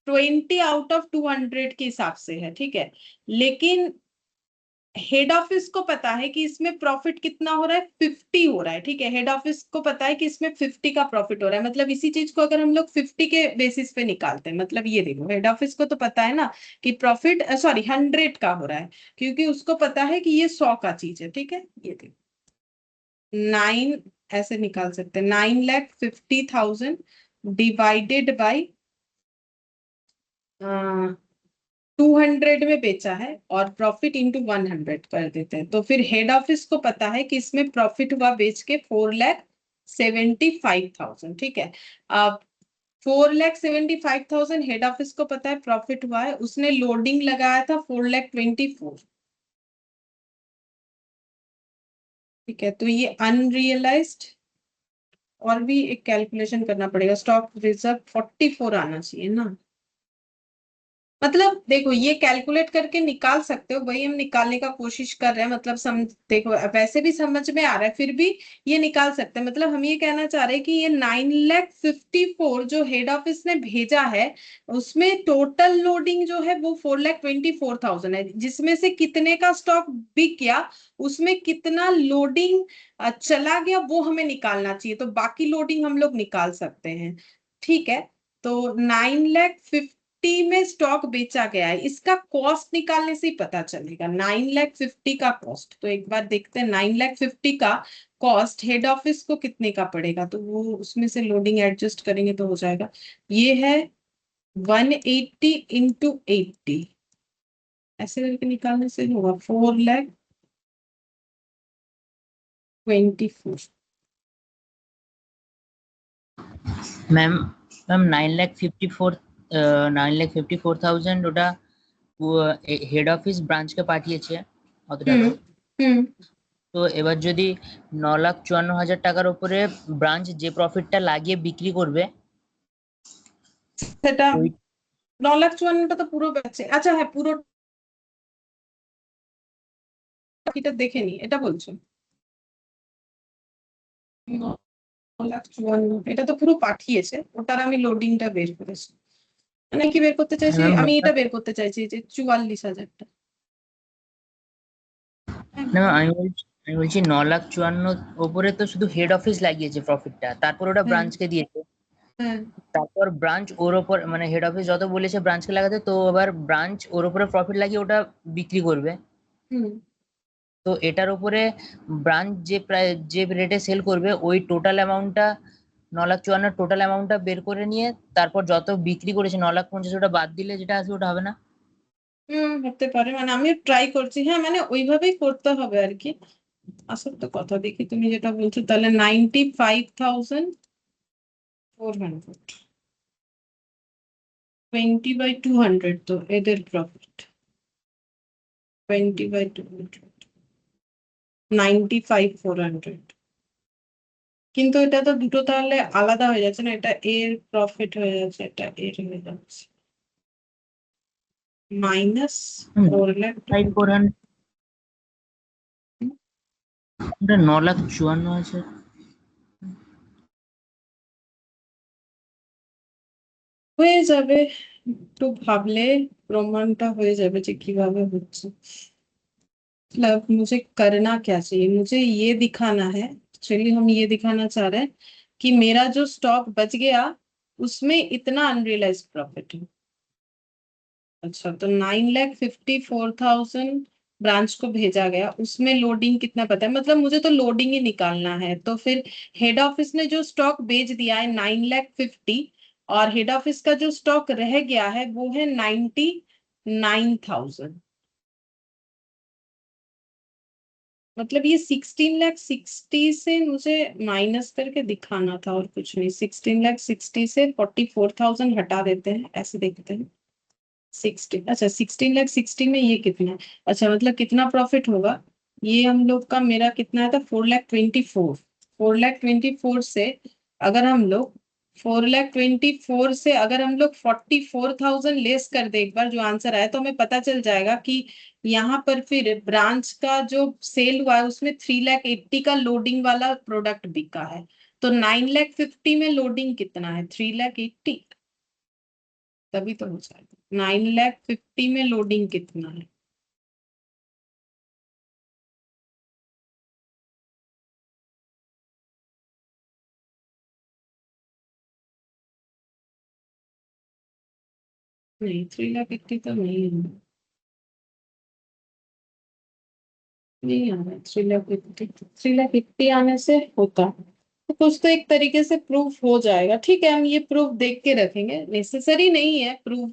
20 आउट ऑफ 200 के हिसाब से है, ठीक है। लेकिन हेड ऑफिस को पता है कि इसमें प्रॉफिट कितना हो रहा है 50 हो रहा है, ठीक है, हेड ऑफिस को पता है कि इसमें 50 का प्रॉफिट हो रहा है। मतलब इसी चीज को अगर हम लोग 50 के बेसिस पे निकालते हैं, मतलब ये देखो हेड ऑफिस को तो पता है ना कि प्रॉफिट 100 का हो रहा है, क्योंकि उसको पता है कि ये 100 का चीज है, ठीक है। ये देखो 9 ऐसे निकाल सकते हैं, 9,50,000 डिवाइडेड बाई 200 में बेचा है, और प्रॉफिट इंटू 100 कर देते हैं, तो फिर हेड ऑफिस को पता है कि इसमें प्रॉफिट हुआ बेच के 4,75,000, ठीक है। अब 4,75,000 हेड ऑफिस को पता है प्रॉफिट हुआ है, उसने लोडिंग लगाया था 4,24,000, ठीक है। तो ये अनरियलाइज्ड, और भी एक कैलकुलेशन करना पड़ेगा, स्टॉक रिजर्व 44 आना चाहिए ना। मतलब देखो ये कैलकुलेट करके निकाल सकते हो, वही हम निकालने का कोशिश कर रहे हैं, मतलब देखो वैसे भी समझ में आ रहा है, फिर भी ये निकाल सकते हैं। मतलब हम ये कहना चाह रहे हैं कि ये 9,54,000 जो हेड ऑफिस ने भेजा है, उसमें टोटल लोडिंग जो है वो 4,24,000 है, जिसमें से कितने का स्टॉक बिक गया, उसमें कितना लोडिंग चला गया, वो हमें निकालना चाहिए। तो बाकी लोडिंग हम लोग निकाल सकते हैं, ठीक है। तो 9,50,000 में स्टॉक बेचा गया है, इसका कॉस्ट निकालने से ही पता चलेगा 9,50,000 का कॉस्ट। तो एक बार देखते हैं 9,50,000 का कॉस्ट हेड ऑफिस को कितने का पड़ेगा, तो वो उसमें से लोडिंग एडजस्ट करेंगे तो हो जाएगा। ये है 180 इंटू 80, ऐसे करके निकालने से होगा 4,24,000। ম্যাম ম্যাম 9,54,000 ওটা হেড অফিস ব্রাঞ্চকে পাঠিয়েছে অত টাকা। হুম তো এবার যদি 9,54,000 টাকার উপরে ব্রাঞ্চ যে প্রফিটটা লাগিয়ে বিক্রি করবে সেটা ওই 9,54,000টা তো পুরো বেচে, আচ্ছা হ্যাঁ পুরো এটা দেখে নি, এটা বলছো 9,54,000 এটা তো পুরো পাঠিয়েছে, ওটার আমি লোডিংটা বের করেছি, মানে কি বের করতে চাইছি ম্যাম আমি, এটা বের করতে চাইছি যে 44,000টা। না ম্যাম আমি বলছি 9,54,000 ওপরে তো শুধু হেড অফিস লাগিয়েছে প্রফিটটা, তারপর ওটা হ্যাঁ ব্রাঞ্চকে দিয়েছে। হ্যাঁ তারপর ব্রাঞ্চ ওর ওপর মানে হেড অফিস যত বলেছে ব্রাঞ্চকে লাগাতে, তো এবার ব্রাঞ্চ ওর উপরে প্রফিট লাগিয়ে ওটা বিক্রি করবে। হুম তো এটার উপরে ব্রাঞ্চ যে রেটে সেল করবে ওই টোটাল অ্যামাউন্টটা 9,54,000 টোটাল অ্যামাউন্টটা বের করে নিয়ে তারপর যত বিক্রি করেছে 9,50,000 ওটা বাদ দিলে যেটা আসবে ওটা হবে না? হতে পারে, মানে আমি ট্রাই করছি, হ্যাঁ মানে ওইভাবেই করতে হবে আর কি। আসল তো কথা দেখি তুমি যেটা বলছো, তাহলে 95,400 20/200, তো এদের প্রফিট 20/200 95,400, কিন্তু এটা তো দুটো তাহলে আলাদা হয়ে যাচ্ছে না, এটা এর প্রফিট হয়ে যাচ্ছে, এটা এর হয়ে যাচ্ছে, মাইনাস 4,20,000। 400 ওটা 9,54,000। হয়ে যাবে, একটু ভাবলে প্রমাণটা হয়ে যাবে যে किभाবে হচ্ছে। मतलब मुझे करना क्या चाहिए, मुझे ये दिखाना है, एक्चुअली हम ये दिखाना चाह रहे हैं कि मेरा जो स्टॉक बच गया उसमें इतना अनरियलाइज प्रॉफिट है। अच्छा तो 9,54,000 ब्रांच को भेजा गया, उसमें लोडिंग कितना पता है, मतलब मुझे तो लोडिंग ही निकालना है। तो फिर हेड ऑफिस ने जो स्टॉक बेच दिया है 9,50,000, और हेड ऑफिस का जो स्टॉक रह गया है वो है 99,000। मतलब ये 16,60,000 से मुझे माइनस करके दिखाना था और कुछ नहीं। 16,60,000 से 44,000 हटा देते हैं, ऐसे देखते हैं। 16, अच्छा 16,60,000 में ये कितना है? अच्छा मतलब कितना प्रॉफिट होगा? ये हम लोग का, मेरा कितना था? 4,24,000। 4,24,000 से अगर हम लोग 4,24,000 से अगर हम लोग 44,000 लेस कर दे, एक बार जो आंसर आया तो हमें पता चल जाएगा कि यहाँ पर फिर ब्रांच का जो सेल हुआ है उसमें 3,80,000 का लोडिंग वाला प्रोडक्ट बिका है। तो 9,50,000 में लोडिंग कितना है? 3,80,000, तभी तो हो जाएगा। 9,50,000 में लोडिंग कितना है? नहीं, 3,80,000 तो नहीं है, नहीं आ रहा है 3,80,000। 3,80,000 आने से होता तो कुछ तो एक तरीके से प्रूफ हो जाएगा। ठीक है, हम ये प्रूफ देख के रखेंगे, नेसेसरी नहीं है प्रूफ,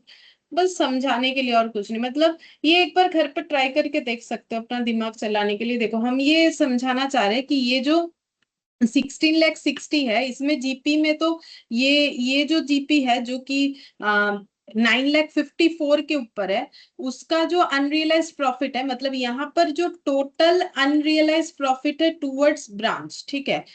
बस समझाने के लिए और कुछ नहीं। मतलब ये एक बार घर पर ट्राई करके देख सकते हो अपना दिमाग चलाने के लिए। देखो हम ये समझाना चाह रहे हैं कि ये जो 16,60,000 है, इसमें जीपी में तो ये जो जीपी है जो कि 9,54,000 के ऊपर है, उसका जो अनरियलाइज प्रॉफिट है, मतलब यहाँ पर जो टोटल अनरियलाइज प्रॉफिट है टूवर्ड्स ब्रांच, ठीक है,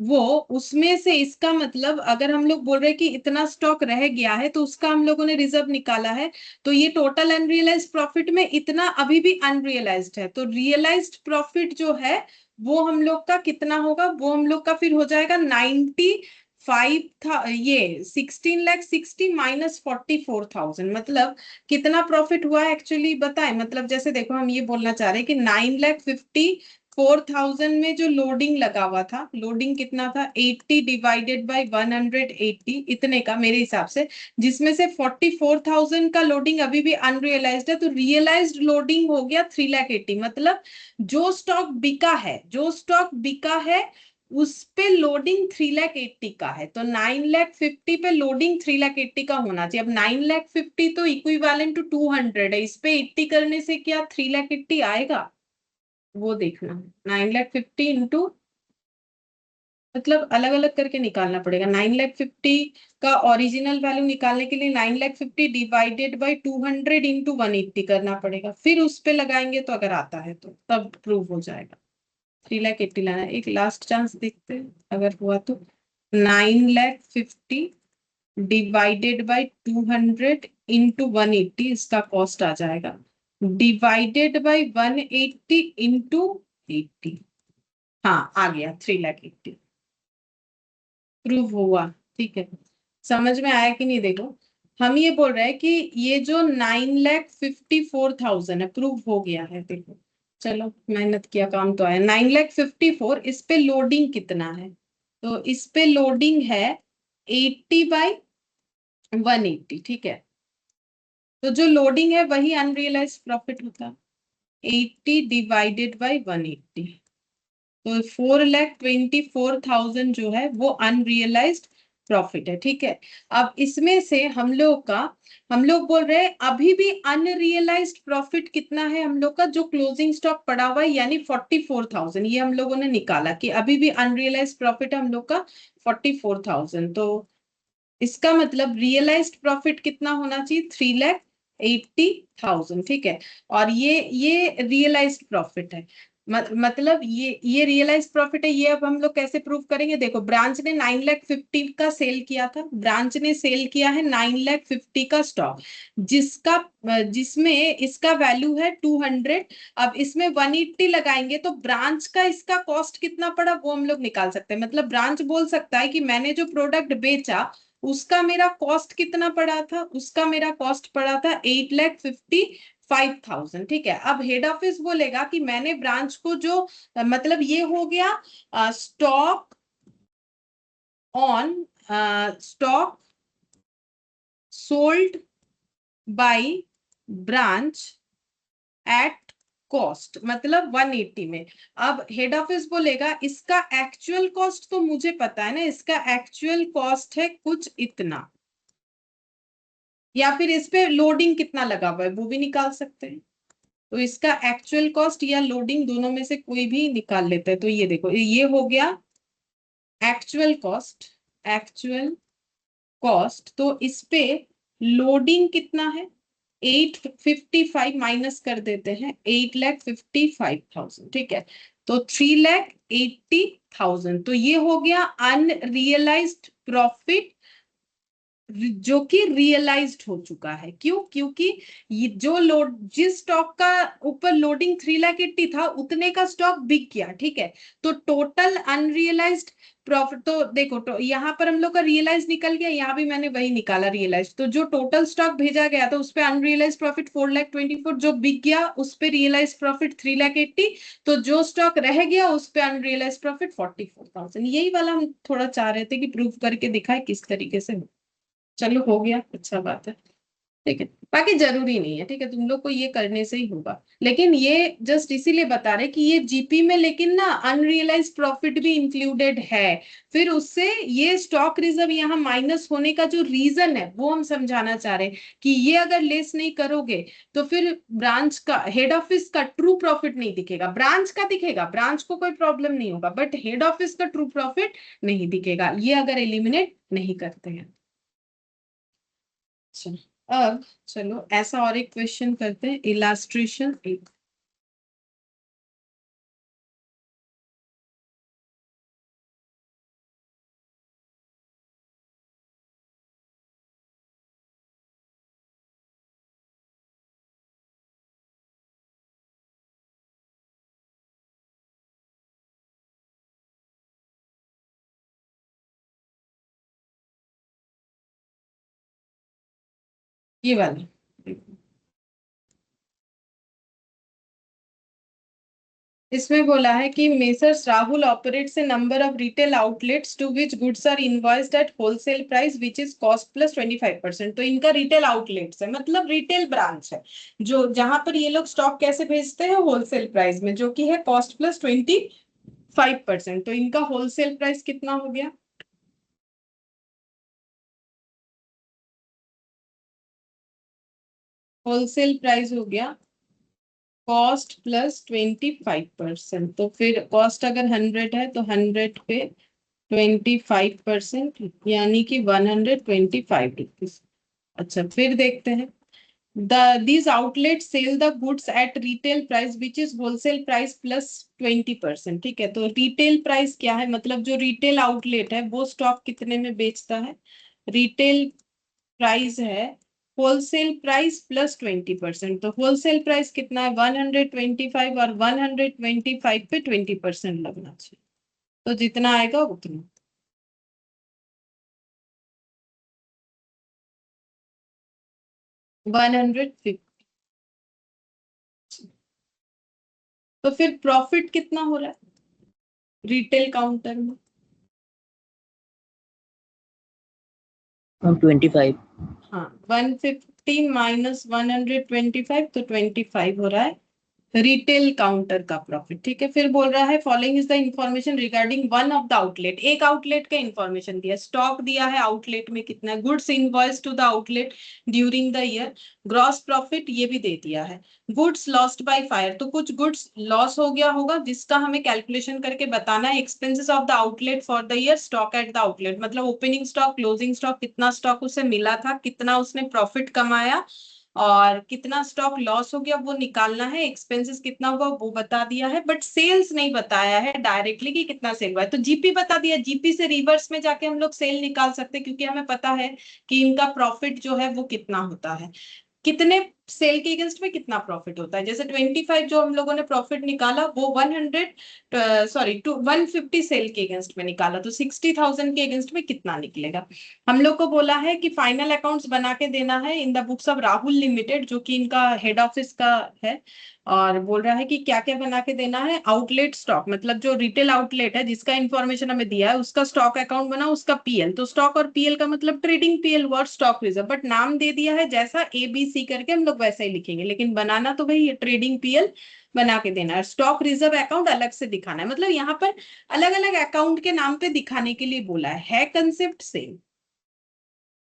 वो उसमें से इसका मतलब अगर हम लोग बोल रहे हैं कि इतना स्टॉक रह गया है तो उसका हम लोगों ने रिजर्व निकाला है, तो ये टोटल अनरियलाइज प्रॉफिट में इतना अभी भी अनरियलाइज्ड है। तो रियलाइज्ड प्रॉफिट जो है वो हम लोग का कितना होगा? वो हम लोग का फिर हो जाएगा 95 था, ये 16,60,000 माइनस 44,000। मतलब कितना प्रॉफिट हुआ एक्चुअली बताए? मतलब जैसे देखो हम ये बोलना चाह रहे हैं कि 9,54,000 में जो लोडिंग लगा हुआ था, लोडिंग कितना था? 80 डिवाइडेड बाई 180 इतने का मेरे हिसाब से, जिसमें से 44,000 का लोडिंग अभी भी अनरियलाइज्ड है। तो रियलाइज्ड लोडिंग हो गया 3,80,000। मतलब जो स्टॉक बिका है, जो स्टॉक बिका है उस पे लोडिंग 3,80,000 का है। तो 9,50,000 पे लोडिंग 3,80,000 का होना चाहिए। अब 9,50,000 तो इक्विवेलेंट टू 200 है, इस पे 80 करने से क्या 3,80,000 आएगा? वो देखना। 9,50,000 इंटू, मतलब अलग अलग करके निकालना पड़ेगा। 9,50,000 का ओरिजिनल वैल्यू निकालने के लिए 9,50,000 डिवाइडेड बाई 200 इंटू 180 करना पड़ेगा, फिर उस पे लगाएंगे तो अगर आता है तो तब प्रूव हो जाएगा। 3,80,000 लाना है। एक लास्ट चांस देखते हैं अगर हुआ तो। 9,50,000 डिवाइडेड बाई 200 इंटू 180, इसका कॉस्ट आ जाएगा, डिवाइडेड बाई 180 इंटू 80। हाँ आ गया 3,80,000, प्रूव हुआ। ठीक है, समझ में आया कि नहीं? देखो हम ये बोल रहे हैं कि ये जो 9,54,000 है प्रूव हो गया है। देखो चलो मेहनत किया, काम तो आया। 9,54,000, इस पे लोडिंग कितना है? तो इस पे लोडिंग है 80 बाई 180, ठीक है। तो जो लोडिंग है वही अनरियलाइज प्रॉफिट होता है, 80 डिवाइडेड बाई 180। तो 4,24,000 जो है वो अनरियलाइज्ड प्रॉफिट है, ठीक है। अब इसमें से हम लोग बोल रहे हैं अभी भी अनरियलाइज्ड प्रॉफिट कितना है हम लोग का? जो क्लोजिंग स्टॉक पड़ा हुआ है यानी 44,000, ये हम लोगों ने निकाला कि अभी भी अनरियलाइज्ड प्रॉफिट है हम लोग का 44,000। तो इसका मतलब रियलाइज्ड प्रॉफिट कितना होना चाहिए? 3,80,000, ठीक है। और ये रियलाइज्ड प्रॉफिट है, मतलब ये रियलाइज प्रॉफिट है। ये अब हम लोग कैसे प्रूव करेंगे? देखो ब्रांच ने 9,50,000 का सेल किया था, ब्रांच ने सेल किया है 9,50,000 का स्टॉक, जिसमें इसका वैल्यू है 200। अब इसमें 180 लगाएंगे तो ब्रांच का इसका कॉस्ट कितना पड़ा वो हम लोग निकाल सकते हैं। मतलब ब्रांच बोल सकता है कि मैंने जो प्रोडक्ट बेचा उसका मेरा कॉस्ट कितना पड़ा था? उसका मेरा कॉस्ट पड़ा था 8,55,000, ठीक है। अब हेड ऑफिस बोलेगा कि मैंने ब्रांच को जो, मतलब ये हो गया stock on stock sold by branch at cost मतलब 180 में। अब हेड ऑफिस बोलेगा इसका एक्चुअल कॉस्ट तो मुझे पता है ना, इसका एक्चुअल कॉस्ट है कुछ इतना, या फिर इस पे लोडिंग कितना लगा हुआ है वो भी निकाल सकते हैं। तो इसका एक्चुअल कॉस्ट या लोडिंग दोनों में से कोई भी निकाल लेते हैं। तो ये देखो ये हो गया एक्चुअल कॉस्ट, एक्चुअल कॉस्ट। तो इस पे लोडिंग कितना है 855 माइनस कर देते हैं 8,55,000, ठीक है। तो 3,80,000। तो ये हो गया अनरियलाइज्ड प्रॉफिट जो कि रियलाइज्ड हो चुका है। क्यों? क्योंकि ये जो लोड जिस स्टॉक का ऊपर लोडिंग 3,80,000 था उतने का स्टॉक बिक गया, ठीक है। तो टोटल अनरियलाइज्ड प्रॉफिट, तो देखो तो यहाँ पर हम लोग का रियलाइज निकल गया, यहाँ भी मैंने वही निकाला रियलाइज। तो जो टोटल स्टॉक भेजा गया था उस पे अनरियलाइज प्रॉफिट 4,24,000, जो बिक गया उस पे रियलाइज प्रॉफिट 3,80,000, तो जो स्टॉक रह गया उस पे अनरियलाइज प्रॉफिट 44,000। यही वाला हम थोड़ा चाह रहे थे कि प्रूव करके दिखाए किस तरीके से। चलो हो गया, अच्छा बात है, ठीक है। बाकी जरूरी नहीं है, ठीक है, तुम लोग को ये करने से ही होगा। लेकिन ये जस्ट इसीलिए बता रहे कि ये जीपी में लेकिन ना अनरियलाइज प्रॉफिट भी इंक्लूडेड है। फिर उससे ये स्टॉक रिजर्व यहाँ माइनस होने का जो रीजन है वो हम समझाना चाह रहे हैं कि ये अगर लेस नहीं करोगे तो फिर ब्रांच का हेड ऑफिस का ट्रू प्रॉफिट नहीं दिखेगा, ब्रांच का दिखेगा, ब्रांच को कोई प्रॉब्लम नहीं होगा, बट हेड ऑफिस का ट्रू प्रॉफिट नहीं दिखेगा, ये अगर एलिमिनेट नहीं करते हैं। अब चलो ऐसा और एक क्वेश्चन करते हैं, इलास्ट्रेशन 1। ये वाला इसमें बोला है कि messrs Rahul operates a number of retail outlets to which goods are invoiced at wholesale price which is cost plus 25%। तो इनका रिटेल आउटलेट्स है मतलब रिटेल ब्रांच है, जो जहां पर ये लोग स्टॉक कैसे भेजते हैं होलसेल प्राइस में, जो कि है कॉस्ट प्लस 25%। तो इनका होलसेल प्राइस कितना हो गया? होलसेल प्राइस हो गया कॉस्ट प्लस 25%। तो फिर कॉस्ट अगर 100 है तो 100 पे 25%, यानी कि 125 रुपीज। अच्छा फिर देखते हैं, these outlets sell the goods at retail price which is wholesale price plus 20%, ठीक है। तो रिटेल प्राइस क्या है, मतलब जो रिटेल आउटलेट है वो स्टॉक कितने में बेचता है, रिटेल प्राइस है होलसेल प्राइस प्लस 20%। तो होलसेल प्राइस कितना है 125, और 125 पे 20% लगना चाहिए, तो जितना आएगा उतना। वन 150। तो फिर प्रॉफिट कितना हो रहा है रिटेल काउंटर में? 25। हाँ 150 माइनस 125, तो 25 हो रहा है रिटेल काउंटर का प्रॉफिट, ठीक है। फिर बोल रहा है following is the information regarding one of the outlet. एक आउटलेट का इंफॉर्मेशन दिया, स्टॉक दिया है आउटलेट में कितना, goods invoice to the outlet during the year, gross profit ये भी दे दिया है, गुड्स लॉस्ट बाय फायर, तो कुछ गुड्स लॉस हो गया होगा जिसका हमें कैलकुलेशन करके बताना है, expenses of the outlet for the year, stock at the outlet मतलब ओपनिंग स्टॉक, क्लोजिंग स्टॉक, कितना स्टॉक उसे मिला था, कितना उसने प्रॉफिट कमाया, और कितना स्टॉक लॉस हो गया वो निकालना है, एक्सपेंसेस कितना हुआ वो बता दिया है, बट सेल्स नहीं बताया है डायरेक्टली कि कितना सेल हुआ है। तो जीपी बता दिया, जीपी से रिवर्स में जाके हम लोग सेल निकाल सकते हैं, क्योंकि हमें पता है कि इनका प्रॉफिट जो है वो कितना होता है, कितने सेल के अगेंस्ट में कितना प्रॉफिट होता है। जैसे 25 जो हम लोगों ने प्रॉफिट निकाला वो 150 सेल के अगेंस्ट में निकाला, तो 60,000 के अगेंस्ट में कितना निकलेगा। हम लोग को बोला है कि फाइनल अकाउंट्स बना के देना है इन the books of Rahul limited, जो कि इनका हेड ऑफिस का है, और बोल रहा है कि क्या क्या बना के देना है, आउटलेट स्टॉक मतलब जो रिटेल आउटलेट है जिसका इंफॉर्मेशन हमें दिया है उसका स्टॉक अकाउंट बना, उसका पीएल, तो स्टॉक और पीएल का मतलब ट्रेडिंग पीएल और स्टॉक रिजर्व, बट नाम दे दिया है जैसा एबीसी करके हम लोग वैसा ही लिखेंगे, लेकिन बनाना तो भाई ट्रेडिंग पीएल बना के देना है। स्टॉक रिजर्व अकाउंट अलग से दिखाना है, मतलब यहाँ पर अलग अलग अकाउंट के नाम पे दिखाने के लिए बोला है कंसेप्ट सेम।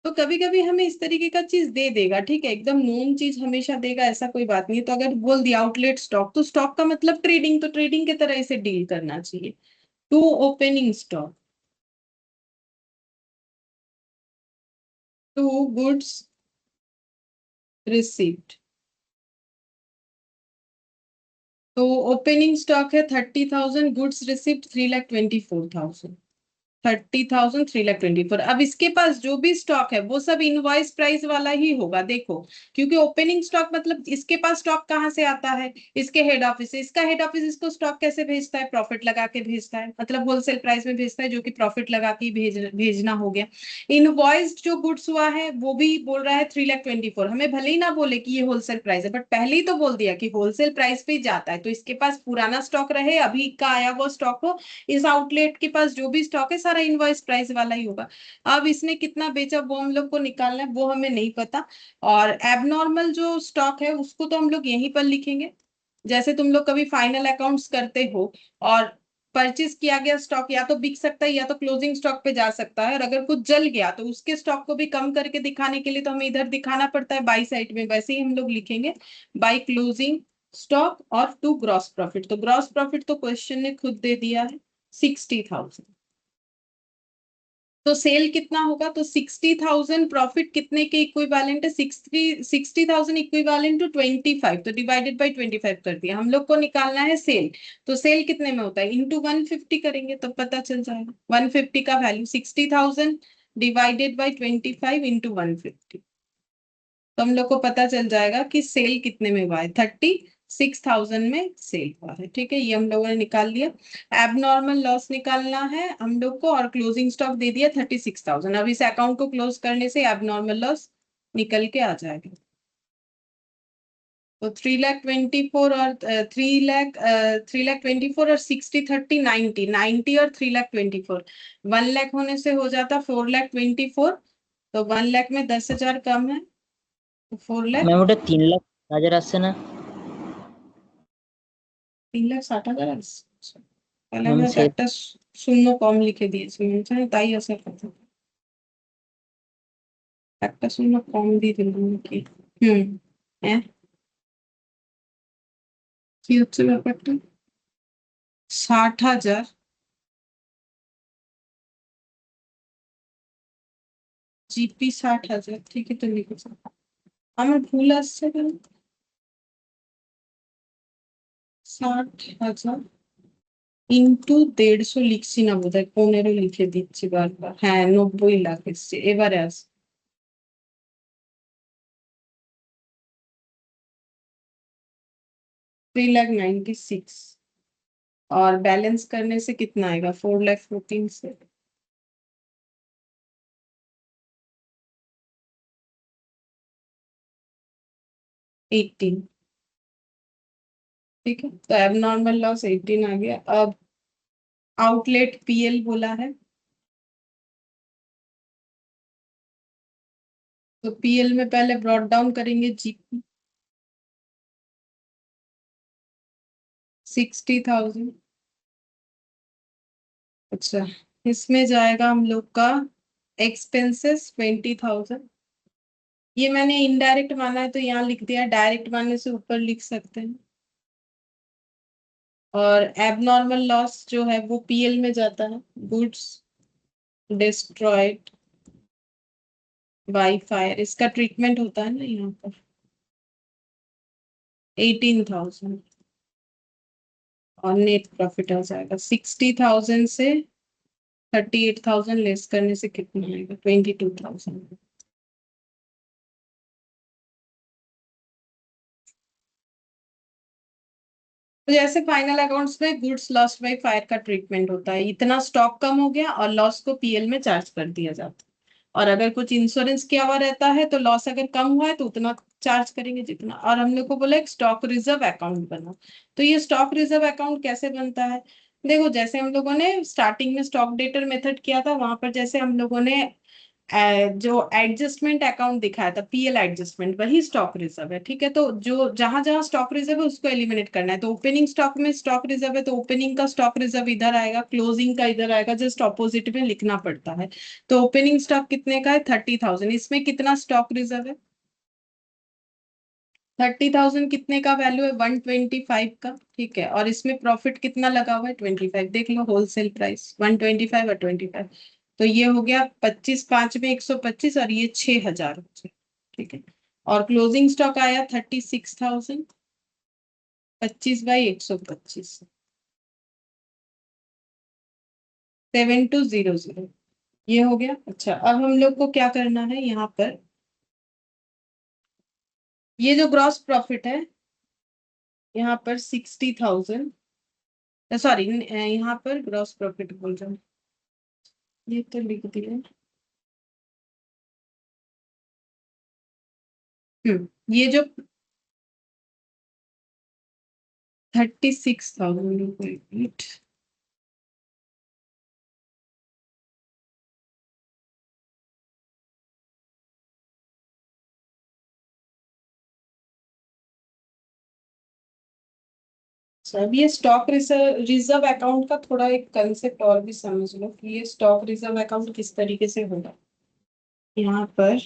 तो कभी कभी हमें इस तरीके का चीज दे देगा, ठीक है, एकदम नोन चीज हमेशा देगा ऐसा कोई बात नहीं है। तो अगर बोल दिया आउटलेट स्टॉक, तो स्टॉक का मतलब ट्रेडिंग, तो ट्रेडिंग की तरह इसे डील करना चाहिए। To opening stock, to goods received. तो ओपनिंग स्टॉक है 30,000, गुड्स रिसीव्ड 3,24,000। 30,000 3,24,000। अब इसके पास जो भी स्टॉक है वो सब इनवॉइस प्राइस वाला ही होगा, देखो, क्योंकि ओपनिंग स्टॉक मतलब इसके पास स्टॉक कहाँ से आता है, इसके हेड ऑफिस से। इसका हेड ऑफिस इसको स्टॉक कैसे भेजता है, प्रॉफिट लगा के भेजता है, मतलब होलसेल प्राइस में भेजता है, जो कि प्रॉफिट लगा के भेजना हो गया। इनवॉइस्ड जो गुड्स हुआ है वो भी बोल रहा है 3,24,000। हमें भले ही ना बोले कि ये होलसेल प्राइस है, बट पहले ही तो बोल दिया कि होलसेल प्राइस पे ही जाता है, तो इसके पास पुराना स्टॉक रहे, अभी का आया वो स्टॉक हो, इस आउटलेट के पास जो भी स्टॉक है सारा इनवॉइस प्राइस वाला ही होगा। अब इसने कितना बेचा वो हम लोग को निकालना है, वो हमें नहीं पता। और एबनॉर्मल जो स्टॉक है उसको तो हम लोग यहीं पर लिखेंगे। जैसे तुम लोग कभी फाइनल अकाउंट्स करते हो और परचेज किया गया स्टॉक या तो बिक सकता है या तो क्लोजिंग स्टॉक पे जा सकता है, और अगर कुछ जल गया तो उसके स्टॉक को भी कम करके दिखाने के लिए तो हमें इधर दिखाना पड़ता है बाई साइड में, वैसे ही हम लोग लिखेंगे बाई क्लोजिंग स्टॉक और टू ग्रॉस प्रॉफिट। तो ग्रॉस प्रॉफिट तो क्वेश्चन ने खुद दे दिया है 60,000। तो सेल कितना होगा, तो 60,000 प्रॉफिट कितने के इक्विवेलेंट है, 60,000 इक्विवेलेंट टू 25, तो डिवाइडेड बाय 25 कर दिया। हम लोग को निकालना है सेल, तो सेल कितने में होता है, इंटू 150 करेंगे तो पता चल जाएगा। 150 का वैल्यू 60,000 डिवाइडेड बाय 25 इंटू 150, तो हम लोग को पता चल जाएगा कि सेल कितने में हुआ है, 36,000 में सेल हुआ है। ठीक है, ये हम लोगों ने निकाल लिया। एबनॉर्मल लॉस निकालना है हम लोग को, और क्लोजिंग स्टॉक दे दिया 36,000। अब इस अकाउंट को क्लोज करने से एबनॉर्मल लॉस निकल के आ जाएगा। तो 3,24,000 और 3,24,000 और 60 30 90, 90 और 3,24,000, 1 लाख होने से हो जाता 4,24,000। तो 1 लाख में 10,000 कम है, 4 लाख। ম্যাম ওটা 3,60,000 আসছে না? 3,60,000 আসছে। তাহলে ম্যাম আমরা সে একটা শূন্য কম লিখে দিয়েছি, মনে তাই আসার কথা, একটা শূন্য কম দিয়ে দিলাম নাকি। হ্যাঁ, কি হচ্ছে ব্যাপারটা, 60,000 জিপি 60,000, ঠিকই তো লিখেছে, আমার ভুল আসছে কেন। 60,000 ইন্টু 150 লিখছি না বোধহয়, 15 লিখে দিচ্ছি বারবার। হ্যাঁ, 90 লাখ এসছে, এবারে আস। 3,96,000, और बैलेंस करने से कितना आएगा, 4,14,000 से। 18, ठीक है, तो एबनॉर्मल लॉस 18 आ गया। अब आउटलेट पीएल बोला है, तो पीएल में पहले ब्रॉट डाउन करेंगे जीपी 60,000। अच्छा, इसमें जाएगा हम लोग का एक्सपेंसेस 20,000। ये मैंने इनडायरेक्ट माना है तो यहाँ लिख दिया, डायरेक्ट मानने से ऊपर लिख सकते हैं। और एबनॉर्मल लॉस जो है वो पीएल में जाता है, गुड्स डिस्ट्रॉयड बाय फायर, इसका ट्रीटमेंट होता है ना यहाँ पर, 18,000। और नेट प्रॉफिट आ जाएगा 60,000 से 38,000 लेस करने से कितना आएगा, 22,000। तो जैसे फाइनल अकाउंट्स में गुड्स लॉस्ट बाय फायर का ट्रीटमेंट होता है, इतना स्टॉक कम हो गया और लॉस को पीएल में चार्ज कर दिया जाता है। और अगर कुछ इंश्योरेंस किया हुआ रहता है तो लॉस अगर कम हुआ है तो उतना चार्ज करेंगे जितना। और हम लोग को बोला एक स्टॉक रिजर्व अकाउंट बना, तो ये स्टॉक रिजर्व अकाउंट कैसे बनता है, देखो, जैसे हम लोगों ने स्टार्टिंग में स्टॉक डेटर मेथड किया था, वहां पर जैसे हम लोगों ने जो एडजस्टमेंट अकाउंट दिखाया था पीएल एडजस्टमेंट, वही स्टॉक रिजर्व है। ठीक है, तो जो जहां जहां स्टॉक रिजर्व है उसको एलिमिनेट करना है। तो ओपनिंग स्टॉक में स्टॉक रिजर्व है तो ओपनिंग का स्टॉक रिजर्व इधर आएगा, क्लोजिंग का इधर आएगा, जस्ट ऑपोजिट में लिखना पड़ता है। तो ओपनिंग स्टॉक कितने का है? 30,000। इसमें कितना स्टॉक रिजर्व है? 30,000 कितने का वैल्यू है? 125 का। ठीक है, और इसमें प्रॉफिट कितना लगा हुआ है? 25। देख लो होलसेल प्राइस 125 और 25, तो ये हो गया 25, 5 में 125 और ये 6,000। ठीक है, और क्लोजिंग स्टॉक आया 36,000, 25/125, 7200, ये हो गया। अच्छा, अब हम लोग को क्या करना है यहाँ पर, ये जो ग्रॉस प्रॉफिट है यहाँ पर 60,000, सॉरी यहाँ पर ग्रॉस प्रॉफिट बोल रहा हूँ, ये तो लिख दिया। ये जो 36,000, अब ये स्टॉक रिजर्व अकाउंट का थोड़ा एक कंसेप्ट और भी समझ लो कि ये स्टॉक रिजर्व अकाउंट किस तरीके से होगा। यहाँ पर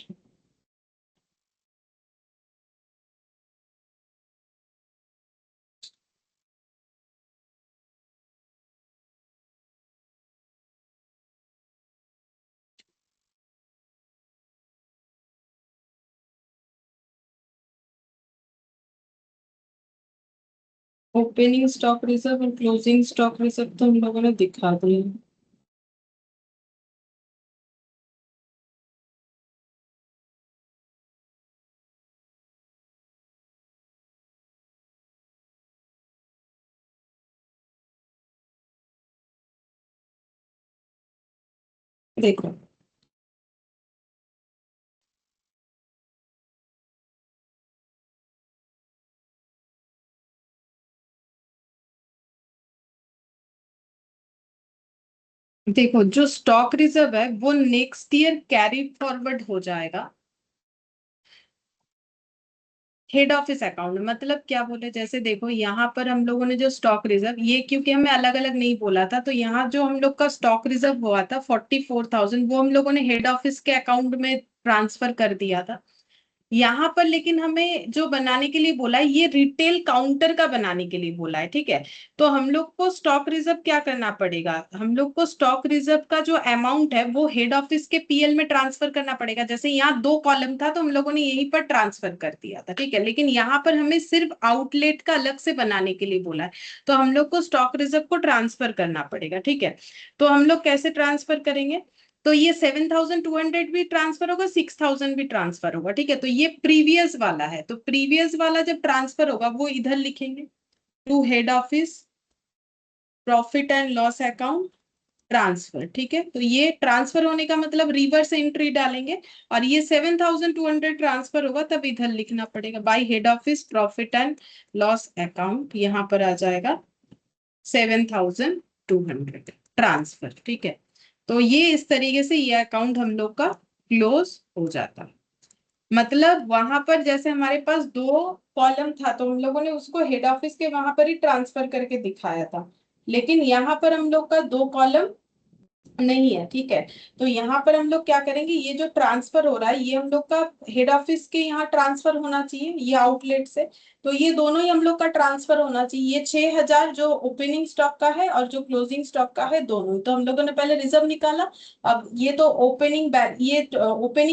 ओपनिंग स्टॉक रिजर्व और क्लोजिंग स्टॉक रिजर्व तो हम लोगों ने दिखा दिए। देखो देखो, जो स्टॉक रिजर्व है वो नेक्स्ट ईयर कैरी फॉरवर्ड हो जाएगा हेड ऑफिस अकाउंट। मतलब क्या बोले, जैसे देखो यहाँ पर हम लोगों ने जो स्टॉक रिजर्व, ये क्योंकि हमें अलग अलग नहीं बोला था, तो यहाँ जो हम लोग का स्टॉक रिजर्व हुआ था 44,000, वो हम लोगों ने हेड ऑफिस के अकाउंट में ट्रांसफर कर दिया था। यहाँ पर लेकिन हमें जो बनाने के लिए बोला है, ये रिटेल काउंटर का बनाने के लिए बोला है। ठीक है, तो हम लोग को स्टॉक रिजर्व क्या करना पड़ेगा, हम लोग को स्टॉक रिजर्व का जो अमाउंट है वो हेड ऑफिस के पीएल में ट्रांसफर करना पड़ेगा। जैसे यहाँ 2 कॉलम था तो हम लोगों ने यहीं पर ट्रांसफर कर दिया था। ठीक है, लेकिन यहाँ पर हमें सिर्फ आउटलेट का अलग से बनाने के लिए बोला है, तो हम लोग को स्टॉक रिजर्व को ट्रांसफर करना पड़ेगा। ठीक है, तो हम लोग कैसे ट्रांसफर करेंगे, तो ये 7,200 भी ट्रांसफर होगा, 6,000 भी ट्रांसफर होगा। ठीक है, तो ये प्रीवियस वाला है, तो प्रीवियस वाला जब ट्रांसफर होगा वो इधर लिखेंगे, to head office profit and loss account transfer. ठीक है, तो ये ट्रांसफर होने का मतलब रिवर्स एंट्री डालेंगे, और ये 7,200 ट्रांसफर होगा तब इधर लिखना पड़ेगा bye head office profit and loss account, यहाँ पर आ जाएगा 7,200 ट्रांसफर। ठीक है, तो ये इस तरीके से ये अकाउंट हम लोग का क्लोज हो जाता है। मतलब वहां पर जैसे हमारे पास 2 कॉलम था तो हम लोगों ने उसको हेड ऑफिस के वहां पर ही ट्रांसफर करके दिखाया था, लेकिन यहाँ पर हम लोग का 2 कॉलम नहीं है। ठीक है, तो यहाँ पर हम लोग क्या करेंगे, ये जो ट्रांसफर हो रहा है ये हम लोग का हेड ऑफिस के यहाँ ट्रांसफर होना चाहिए, ये आउटलेट से, तो ये दोनों ही हम लोग का ट्रांसफर होना चाहिए। ये 6,000 जो ओपनिंग स्टॉक का है और जो क्लोजिंग स्टॉक का है दोनों, तो हम लोगों ने पहले रिजर्व निकाला। अब ये तो ओपनिंग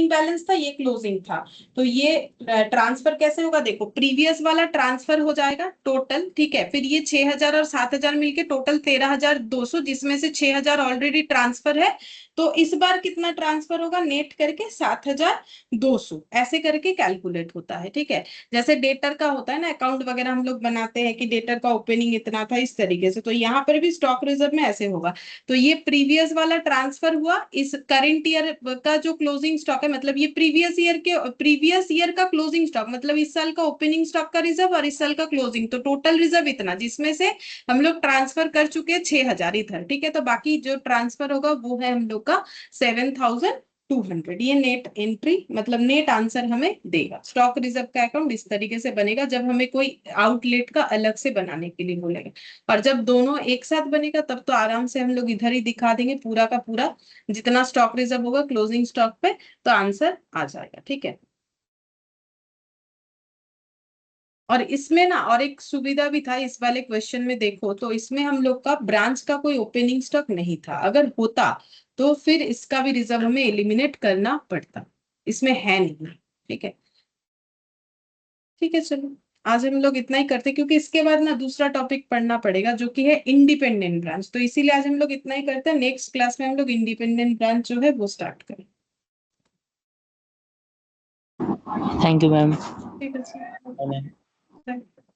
बैलेंस था, ये क्लोजिंग था, तो ये ट्रांसफर कैसे होगा, देखो प्रीवियस वाला ट्रांसफर हो जाएगा टोटल। ठीक है, फिर ये 6,000 और 7,000 मिलके टोटल 13,200, जिसमें से 6,000 ऑलरेडी ट्रांसफर है, तो इस बार कितना ट्रांसफर होगा नेट करके 7,200, ऐसे करके कैलकुलेट होता है। ठीक है, जैसे डेटर का होता है ना, अकाउंट वगैरह हम लोग बनाते हैं कि डेटर का ओपनिंग इतना था, इस तरीके से, तो यहाँ पर भी स्टॉक रिजर्व में ऐसे होगा। तो ये प्रीवियस वाला ट्रांसफर हुआ, इस करंट ईयर का जो क्लोजिंग स्टॉक है, मतलब ये प्रीवियस ईयर का क्लोजिंग स्टॉक, मतलब इस साल का ओपनिंग स्टॉक का रिजर्व और इस साल का क्लोजिंग, तो टोटल रिजर्व इतना, जिसमें से हम लोग ट्रांसफर कर चुके हैं 6,000 इधर। ठीक है, तो बाकी जो ट्रांसफर होगा वो है हम लोग का 200। ये नेट एंट्री मतलब नेट आंसर हमें देगा। स्टॉक रिजर्व का अकाउंट इस तरीके से बनेगा जब हमें कोई आउटलेट का अलग से बनाने के लिए बोलेगा, और जब दोनों एक साथ बनेगा तब तो आराम से हम लोग इधर ही दिखा देंगे पूरा का पूरा जितना स्टॉक रिजर्व होगा क्लोजिंग स्टॉक पे, तो आंसर आ जाएगा। ठीक है, और इसमें ना और एक सुविधा भी था इस वाले क्वेश्चन में, देखो तो इसमें हम लोग का ब्रांच का कोई ओपनिंग स्टॉक नहीं था, अगर होता तो फिर इसका भी रिजर्व हमें एलिमिनेट करना पड़ता, इसमें है नहीं। ठीक है, ठीक है, चलो आज हम लोग इतना ही करते क्योंकि इसके बाद ना दूसरा टॉपिक पढ़ना पड़ेगा जो कि है इंडिपेंडेंट ब्रांच, तो इसीलिए आज हम लोग इतना ही करते हैं। नेक्स्ट क्लास में हम लोग इंडिपेंडेंट ब्रांच जो है वो स्टार्ट करें। Thank you ma'am. ठीक है सर।